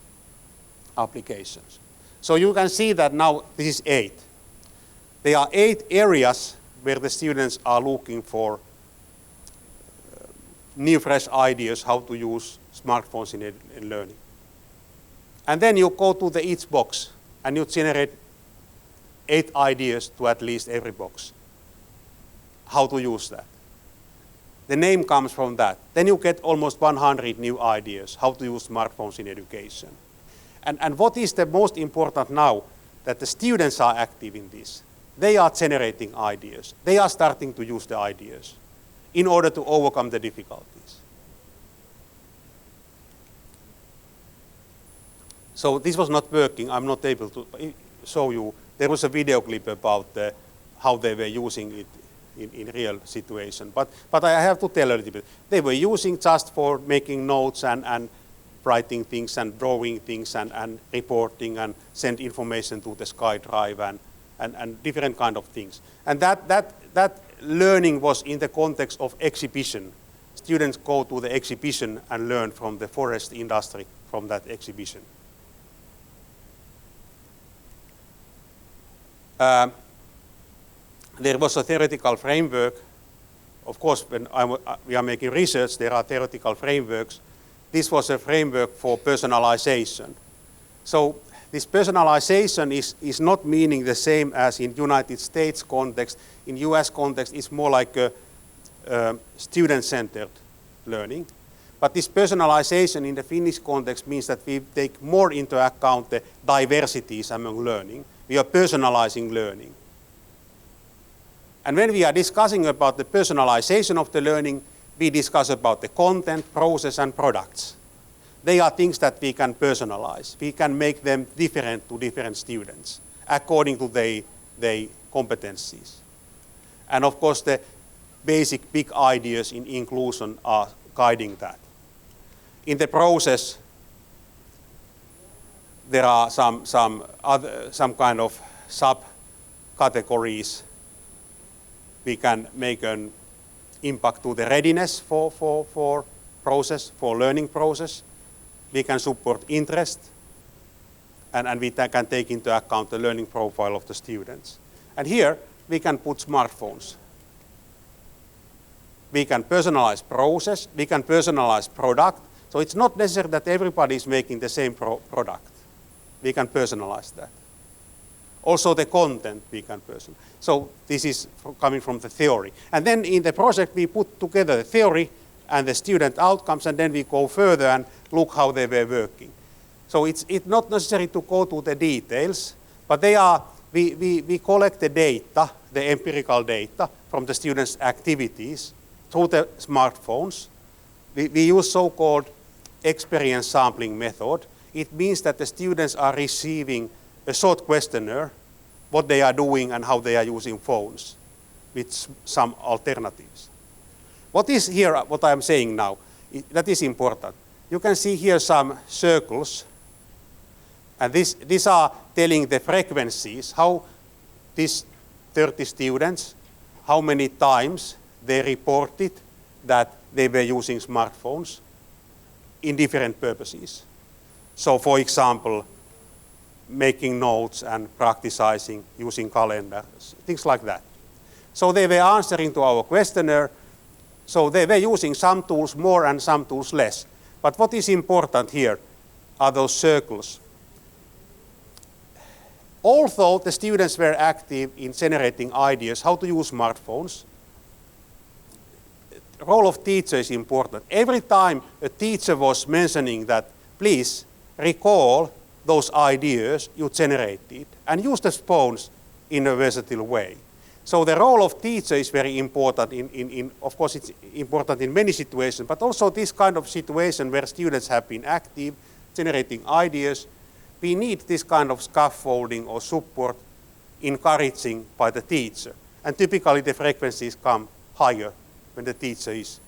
A: applications. So you can see that now this is 8. There are 8 areas where the students are looking for new fresh ideas how to use smartphones in learning. And then you go to each box and you generate 8 ideas to at least every box. how to use that. The name comes from that. Then you get almost 100 new ideas how to use smartphones in education. And what is the most important now, that the students are active in this. They are generating ideas. They are starting to use the ideas in order to overcome the difficulties. So this was not working. I'm not able to show you. There was a video clip about how they were using it in real situation. But I have to tell a little bit. They were using just for making notes and writing things and drawing things and reporting and send information to the SkyDrive and different kind of things. And that learning was in the context of exhibition. Students go to the exhibition and learn from the forest industry from that exhibition. There was a theoretical framework. Of course, when we are making research, there are theoretical frameworks. This was a framework for personalization. So this personalization is not meaning the same as in United States context. In US context, it's more like a student-centered learning. But this personalization in the Finnish context means that we take more into account the diversities among learning. We are personalizing learning. And when we are discussing about the personalization of the learning, we discuss about the content, process, and products. They are things that we can personalize. We can make them different to different students according to their competencies. And of course, the basic big ideas in inclusion are guiding that. In the process, there are some kind of subcategories. We can make an impact to the readiness for process, for learning process. We can support interest, and we can take into account the learning profile of the students. And here, we can put smartphones. We can personalize process, we can personalize product. So it's not necessary that everybody is making the same product. We can personalize that. Also the content we can personalize. So this is coming from the theory. And then in the project we put together the theory and the student outcomes, and then we go further and look how they were working. So it's not necessary to go to the details, but we collect the data, the empirical data from the students' activities through the smartphones. We use so-called experience sampling method. It means that the students are receiving a short questionnaire, what they are doing and how they are using phones, with some alternatives. What is here, what I am saying now, that is important. You can see here some circles, and these are telling the frequencies, how these 30 students, how many times they reported that they were using smartphones in different purposes. So for example, making notes and practicing, using calendars, things like that. So they were answering to our questionnaire. So they were using some tools more and some tools less. But what is important here are those circles. Although the students were active in generating ideas how to use smartphones, the role of teacher is important. Every time a teacher was mentioning that, please recall those ideas you generated and use the phones in a versatile way. So the role of teacher is very important of course it's important in many situations, but also this kind of situation where students have been active, generating ideas. We need this kind of scaffolding or support encouraging by the teacher. And typically the frequencies come higher when the teacher is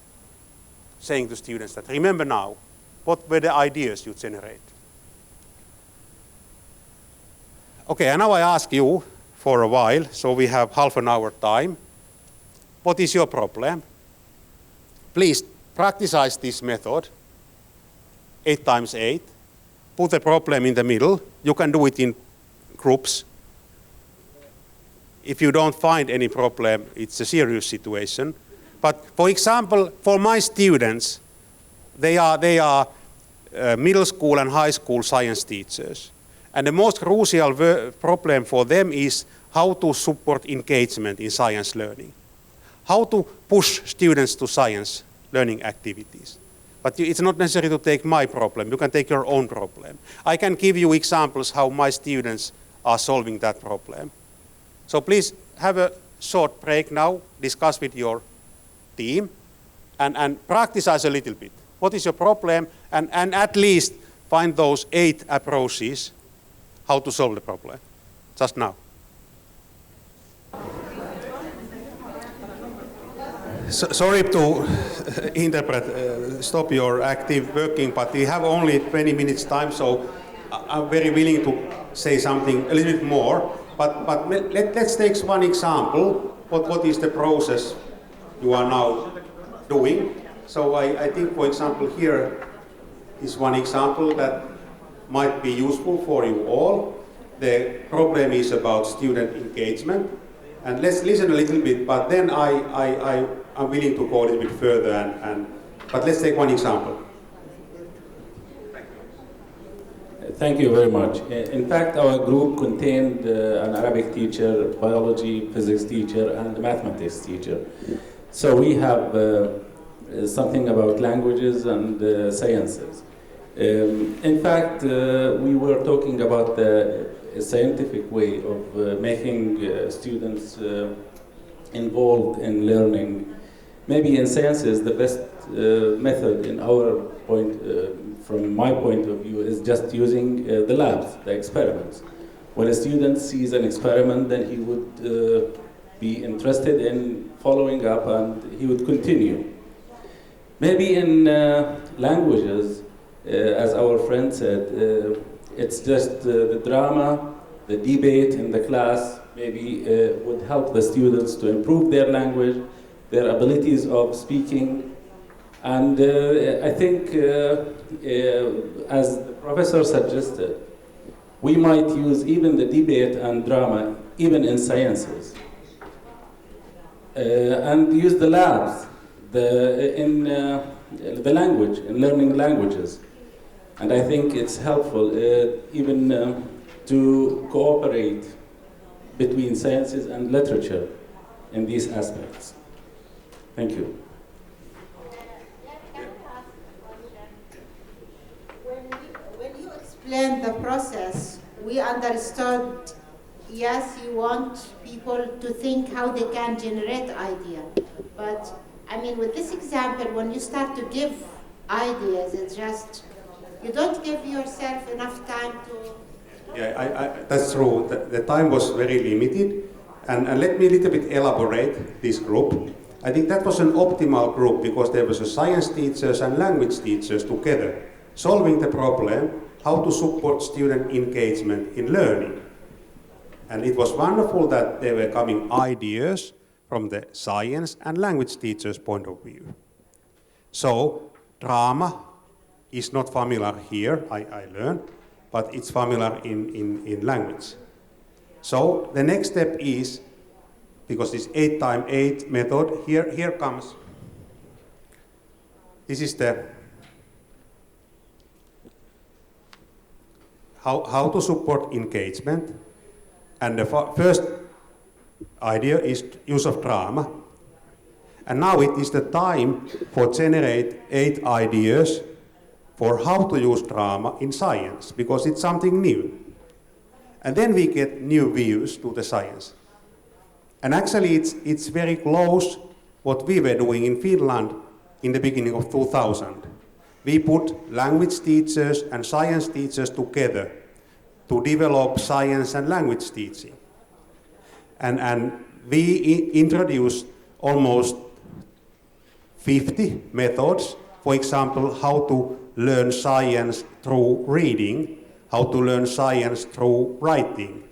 A: saying to students that, remember now, what were the ideas you generate? Okay, and now I ask you for a while, so we have half an hour time. What is your problem? Please practice this method, 8 times 8. Put the problem in the middle. You can do it in groups. If you don't find any problem, it's a serious situation. But for example, for my students, they are middle school and high school science teachers. And the most crucial problem for them is how to support engagement in science learning. how to push students to science learning activities. But it's not necessary to take my problem. You can take your own problem. I can give you examples how my students are solving that problem. So please have a short break now, discuss with your team, and practice a little bit. What is your problem? And at least find those 8 approaches how to solve the problem. Just now. Sorry to stop your active working, but we have only 20 minutes time, so I'm very willing to say something a little bit more. But let's take one example. What is the process you are now doing? So I think, for example, here is one example that might be useful for you all. The problem is about student engagement. And let's listen a little bit, but then I'm willing to go a little bit further. But let's take one example.
H: Thank you very much. In fact, our group contained an Arabic teacher, biology, physics teacher, and mathematics teacher. So we have something about languages and sciences. In fact, we were talking about the scientific way of making students involved in learning. Maybe in sciences, the best method in our point, from my point of view, is just using the labs, the experiments. When a student sees an experiment, then he would be interested in following up and he would continue. Maybe in languages, as our friend said, it's just the drama, the debate in the class maybe would help the students to improve their language, their abilities of speaking. And I think, as the professor suggested, we might use even the debate and drama, even in sciences. And use the labs in the language, in learning languages. And I think it's helpful even to cooperate between sciences and literature in these aspects. Thank you.
G: When you explained the process, we understood, yes, you want people to think how they can generate idea. But I mean, with this example, when you start to give ideas, it's just, you don't give yourself enough time to...
A: Yeah, that's true. The time was very limited. And let me a little bit elaborate this group. I think that was an optimal group because there was a science teachers and language teachers together, solving the problem, how to support student engagement in learning. And it was wonderful that there were coming ideas from the science and language teachers' point of view. So, drama is not familiar here, I learned, but it's familiar in language. So the next step is, because this 8x8 method, here comes, this is the how to support engagement. And the first idea is use of drama. And now it is the time for generate 8 ideas for how to use drama in science, because it's something new. And then we get new views to the science. And actually it's very close what we were doing in Finland in the beginning of 2000. We put language teachers and science teachers together to develop science and language teaching. And we introduced almost 50 methods. For example, how to learn science through reading, how to learn science through writing,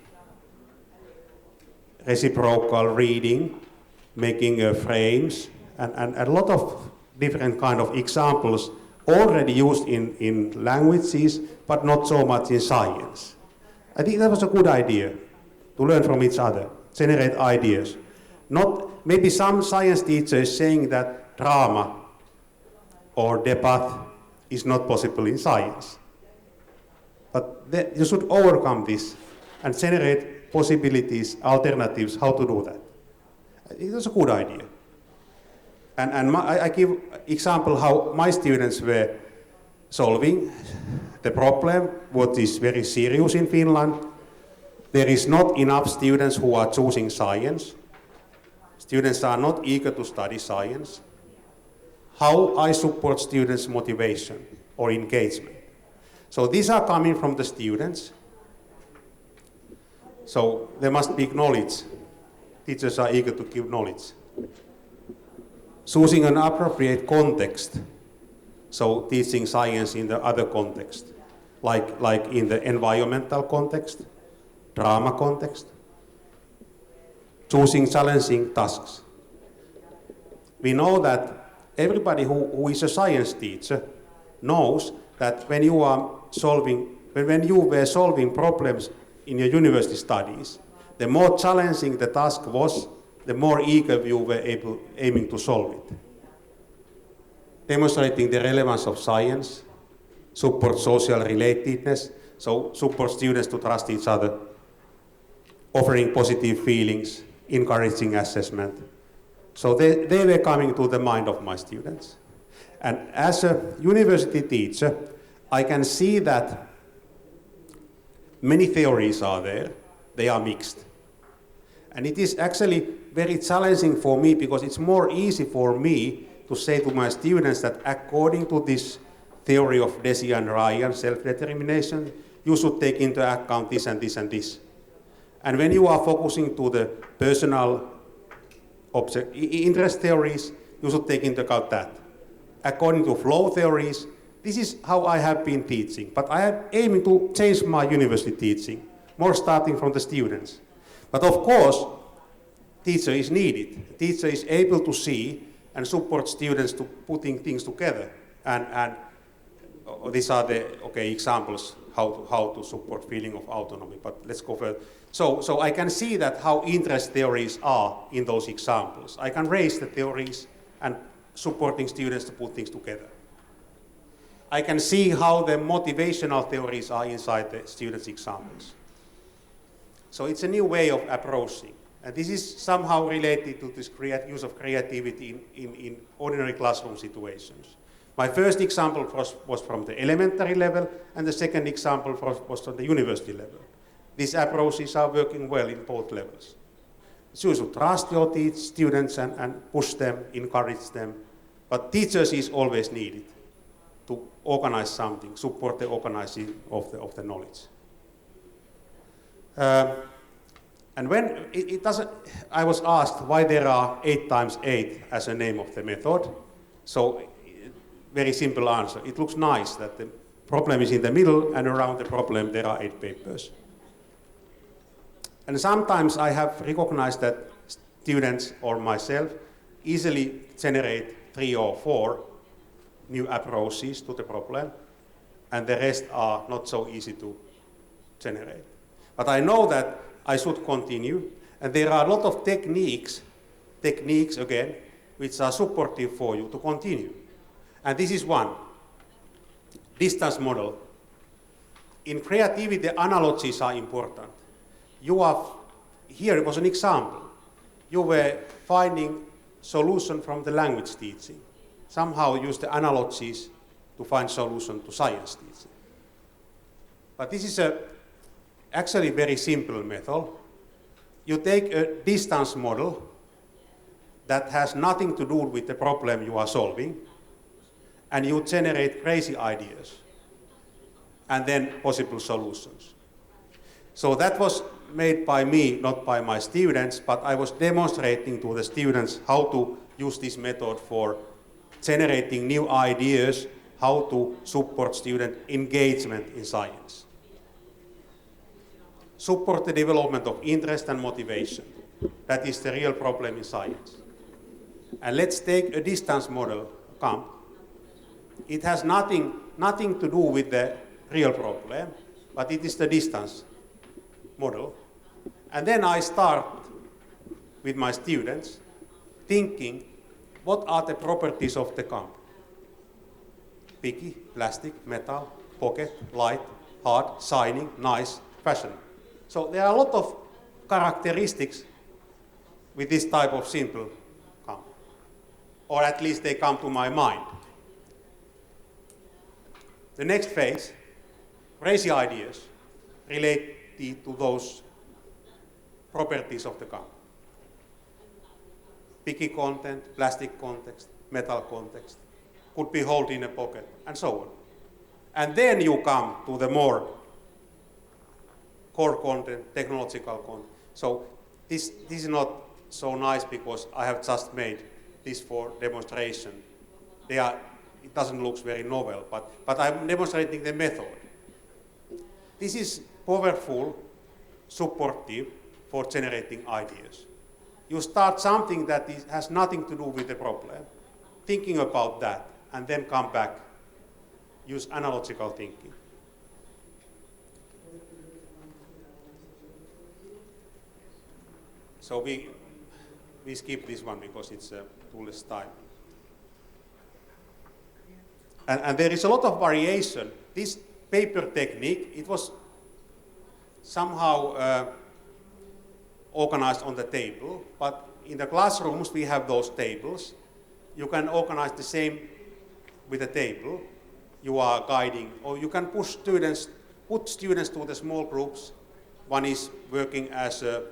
A: reciprocal reading, making frames, and a lot of different kind of examples already used in languages, but not so much in science. I think that was a good idea to learn from each other, generate ideas. Not maybe some science teachers saying that drama or debate is not possible in science. But you should overcome this and generate possibilities, alternatives, how to do that. I think that's a good idea. And I give example how my students were solving the problem, what is very serious in Finland. There is not enough students who are choosing science. Students are not eager to study science. How I support students' motivation or engagement. So these are coming from the students. So there must be knowledge. Teachers are eager to give knowledge. Choosing an appropriate context. So teaching science in the other context, like in the environmental context, drama context. Choosing challenging tasks. We know that everybody who is a science teacher knows that when you were solving problems in your university studies, the more challenging the task was, the more eager you were aiming to solve it. Demonstrating the relevance of science, support social relatedness, so support students to trust each other, offering positive feelings, encouraging assessment. So they were coming to the mind of my students. And as a university teacher, I can see that many theories are there, they are mixed. And it is actually very challenging for me because it's more easy for me to say to my students that according to this theory of Desi and Ryan, self-determination, you should take into account this and this and this. And when you are focusing to the personal interest theories, you should take into account that. According to flow theories, this is how I have been teaching, but I am aiming to change my university teaching, more starting from the students. But of course, teacher is needed. Teacher is able to see and support students to putting things together. And these are the examples how to support feeling of autonomy, but let's go further. So I can see that how interest theories are in those examples. I can raise the theories and supporting students to put things together. I can see how the motivational theories are inside the students' examples. So it's a new way of approaching. And this is somehow related to this use of creativity in ordinary classroom situations. My first example was from the elementary level, and the second example was from the university level. These approaches are working well in both levels. So you should trust your students and push them, encourage them, but teachers is always needed to organize something, support the organizing of the knowledge. And when it doesn't, I was asked why there are 8 times 8 as a name of the method. So very simple answer. It looks nice that the problem is in the middle and around the problem there are 8 papers. And sometimes I have recognized that students or myself easily generate 3 or 4 new approaches to the problem, and the rest are not so easy to generate. But I know that I should continue, and there are a lot of techniques again, which are supportive for you to continue. And this is one, distance model. In creativity, analogies are important. Here it was an example. You were finding solution from the language teaching. Somehow use the analogies to find solution to science teaching. But this is actually very simple method. You take a distance model that has nothing to do with the problem you are solving, and you generate crazy ideas, and then possible solutions. So that was made by me, not by my students, but I was demonstrating to the students how to use this method for generating new ideas, how to support student engagement in science. Support the development of interest and motivation. That is the real problem in science. And let's take a distance model. It has nothing to do with the real problem, but it is the distance model. And then I start with my students thinking, what are the properties of the camp? Picky, plastic, metal, pocket, light, hard, shining, nice, fashion. So there are a lot of characteristics with this type of simple camp. or at least they come to my mind. The next phase, crazy ideas related to those properties of the gun. Picky content, plastic context, metal context, could be held in a pocket, and so on. And then you come to the more core content, technological content. So this is not so nice because I have just made this for demonstration. It doesn't look very novel, but I'm demonstrating the method. This is powerful, supportive for generating ideas. You start something that has nothing to do with the problem, thinking about that, and then come back, use analogical thinking. So we skip this one because it's too less time. And there is a lot of variation. This paper technique, it was somehow organized on the table, but in the classrooms we have those tables. You can organize the same with a table. You are guiding, or you can put students to the small groups. One is working as an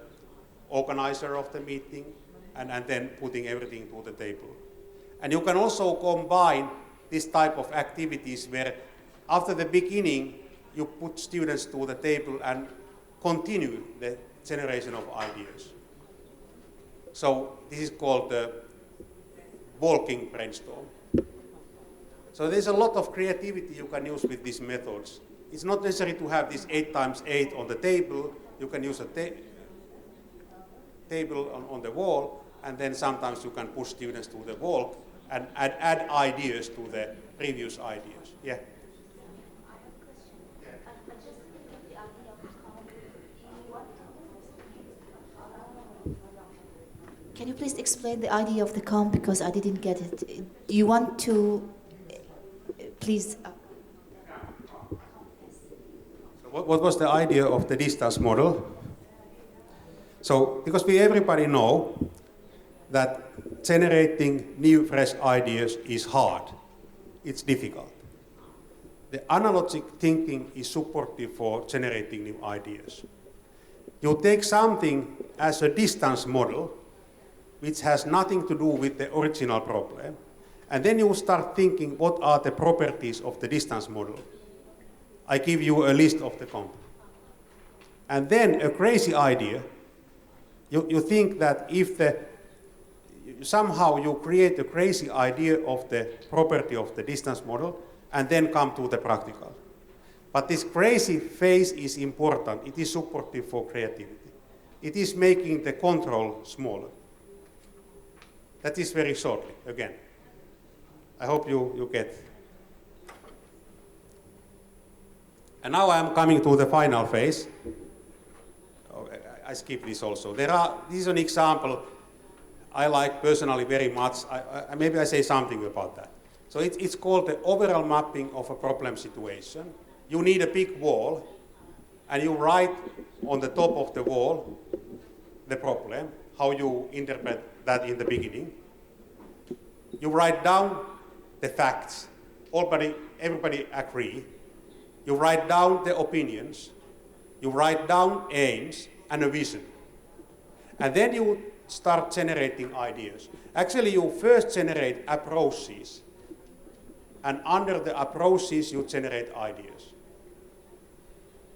A: organizer of the meeting, and then putting everything to the table. And you can also combine this type of activities where after the beginning you put students to the table and continue the generation of ideas. So this is called the walking brainstorm. So there's a lot of creativity you can use with these methods. It's not necessary to have this 8x8 on the table. You can use a table on the wall, and then sometimes you can push students to the wall and add ideas to the previous ideas. Yeah.
O: Can you please explain the idea of the comp, because I didn't get it? Do you want to please?
A: So what was the idea of the distance model? So because everybody know that generating new fresh ideas is hard. It's difficult. The analogic thinking is supportive for generating new ideas. You take something as a distance model, which has nothing to do with the original problem, and then you start thinking what are the properties of the distance model. I give you a list of the comp. And then a crazy idea, you think that if somehow you create a crazy idea of the property of the distance model and then come to the practical. But this crazy phase is important. It is supportive for creativity. It is making the control smaller. That is very shortly, again. I hope you get. And now I am coming to the final phase. I skip this also. This is an example I like personally very much. Maybe I say something about that. So it's called the overall mapping of a problem situation. You need a big wall, and you write on the top of the wall the problem, how you interpret that in the beginning. You write down the facts. Everybody agree. You write down the opinions. You write down aims and a vision. And then you start generating ideas. Actually, you first generate approaches. And under the approaches, you generate ideas.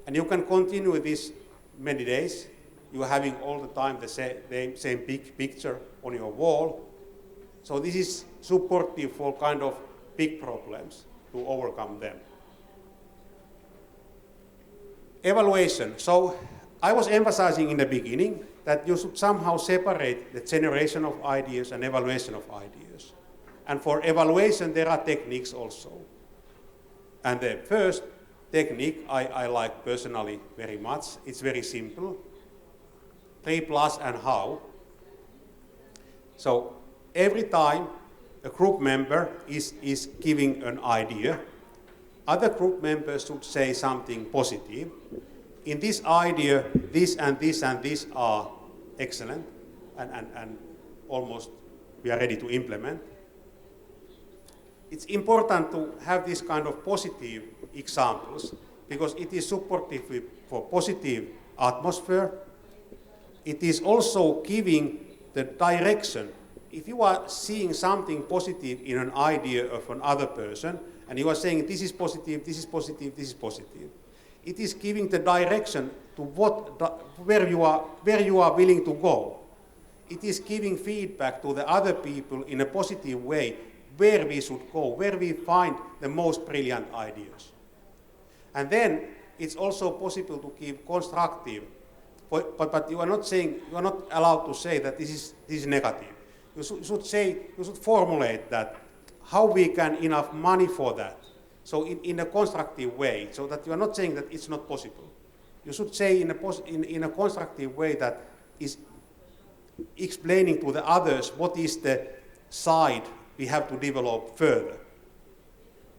A: And you can continue this many days. You're having all the time the same big picture on your wall. So this is supportive for kind of big problems to overcome them. Evaluation. So I was emphasizing in the beginning that you should somehow separate the generation of ideas and evaluation of ideas. And for evaluation, there are techniques also. And the first technique I like personally very much. It's very simple. 3 plus and how. So every time a group member is giving an idea, other group members should say something positive. In this idea, this and this and this are excellent and almost we are ready to implement. it's important to have this kind of positive examples because it is supportive for positive atmosphere. It is also giving the direction. If you are seeing something positive in an idea of another person, and you are saying this is positive, this is positive, this is positive, it is giving the direction to where you are willing to go. It is giving feedback to the other people in a positive way where we should go, where we find the most brilliant ideas. And then it's also possible to give constructive, but you are not saying, you are not allowed to say that this is negative. You should formulate that, how we can enough money for that. So in a constructive way, so that you are not saying that it's not possible. You should say in a constructive way that is explaining to the others what is the side we have to develop further.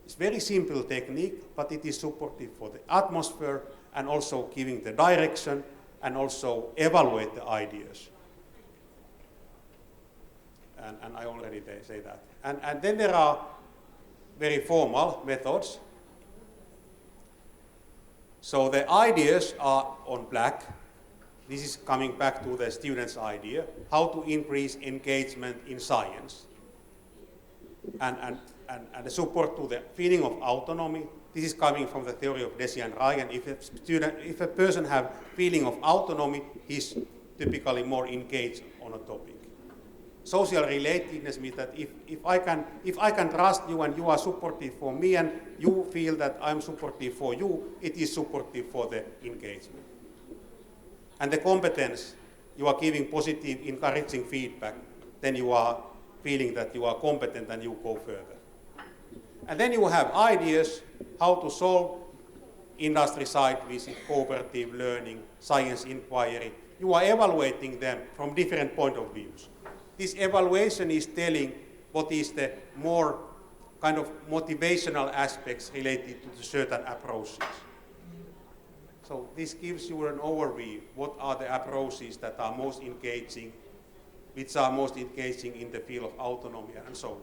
A: It's very simple technique, but it is supportive for the atmosphere and also giving the direction and also evaluate the ideas. And I already say that. And then there are very formal methods. So the ideas are on black. This is coming back to the student's idea, how to increase engagement in science. And the support to the feeling of autonomy. This is coming from the theory of Desi and Rai. And if a person have feeling of autonomy, he's typically more engaged on a topic. Social relatedness means that if I can trust you and you are supportive for me and you feel that I'm supportive for you, it is supportive for the engagement. And the competence, you are giving positive, encouraging feedback, then you are feeling that you are competent and you go further. And then you have ideas how to solve industry site visit, cooperative learning, science inquiry. You are evaluating them from different point of views. This evaluation is telling what is the more kind of motivational aspects related to the certain approaches. So this gives you an overview. What are the approaches that are most engaging, which are most engaging in the field of autonomy and so on.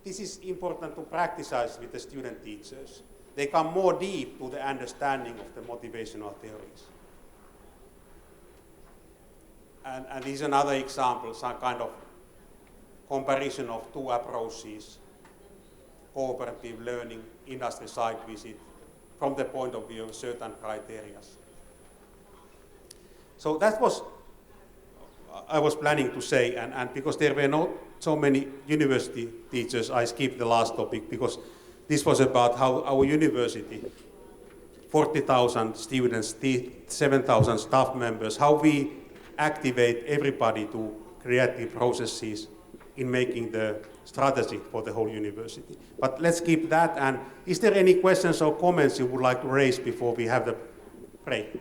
A: This is important to practice with the student teachers. They come more deep to the understanding of the motivational theories. And this is another example, some kind of comparison of two approaches, cooperative learning, industry site visit, from the point of view of certain criteria. So that was I was planning to say, and because there were not so many university teachers, I skipped the last topic because this was about how our university, 40,000 students, 7,000 staff members, how we activate everybody to creative processes in making the strategy for the whole university. But let's keep that. And is there any questions or comments you would like to raise before we have the break?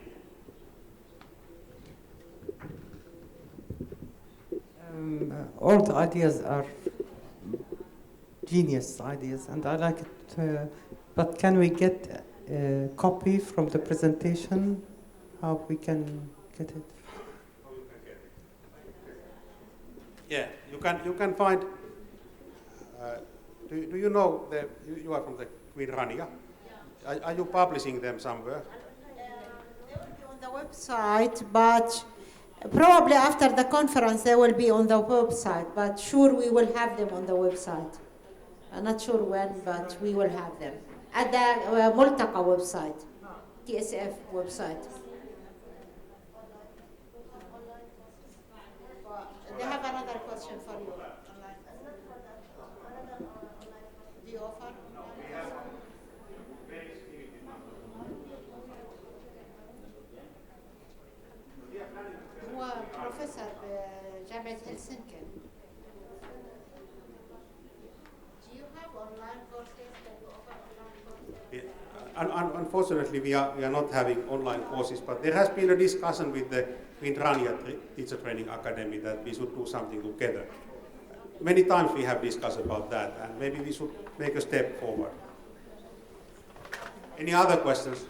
C: All the ideas are genius ideas, and I like it. But can we get a copy from the presentation? How we can get it?
A: Yeah, you can find. Do you know you are from the Queen Rania? Yeah. Are you publishing them somewhere?
G: They will be on the website, but probably after the conference they will be on the website. But sure, we will have them on the website. I'm not sure when, but we will have them at the ملتقى website, TSF website. They have another question for you. Do you offer? No, we have very limited number. هو بروفيسور بجامعة هلسنكي. Do you have online courses that you offer online courses?
A: Unfortunately, we are not having online courses, but there has been a discussion with the Queen Rania Teacher Training Academy that we should do something together. Many times we have discussed about that, and maybe we should make a step forward. Any other questions?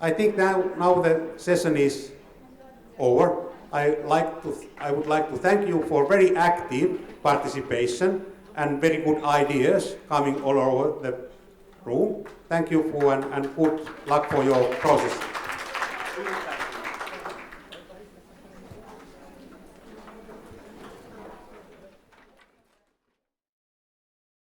A: I think now the session is over. I would like to thank you for very active participation and very good ideas coming all over the room. Thank you and good luck for your process.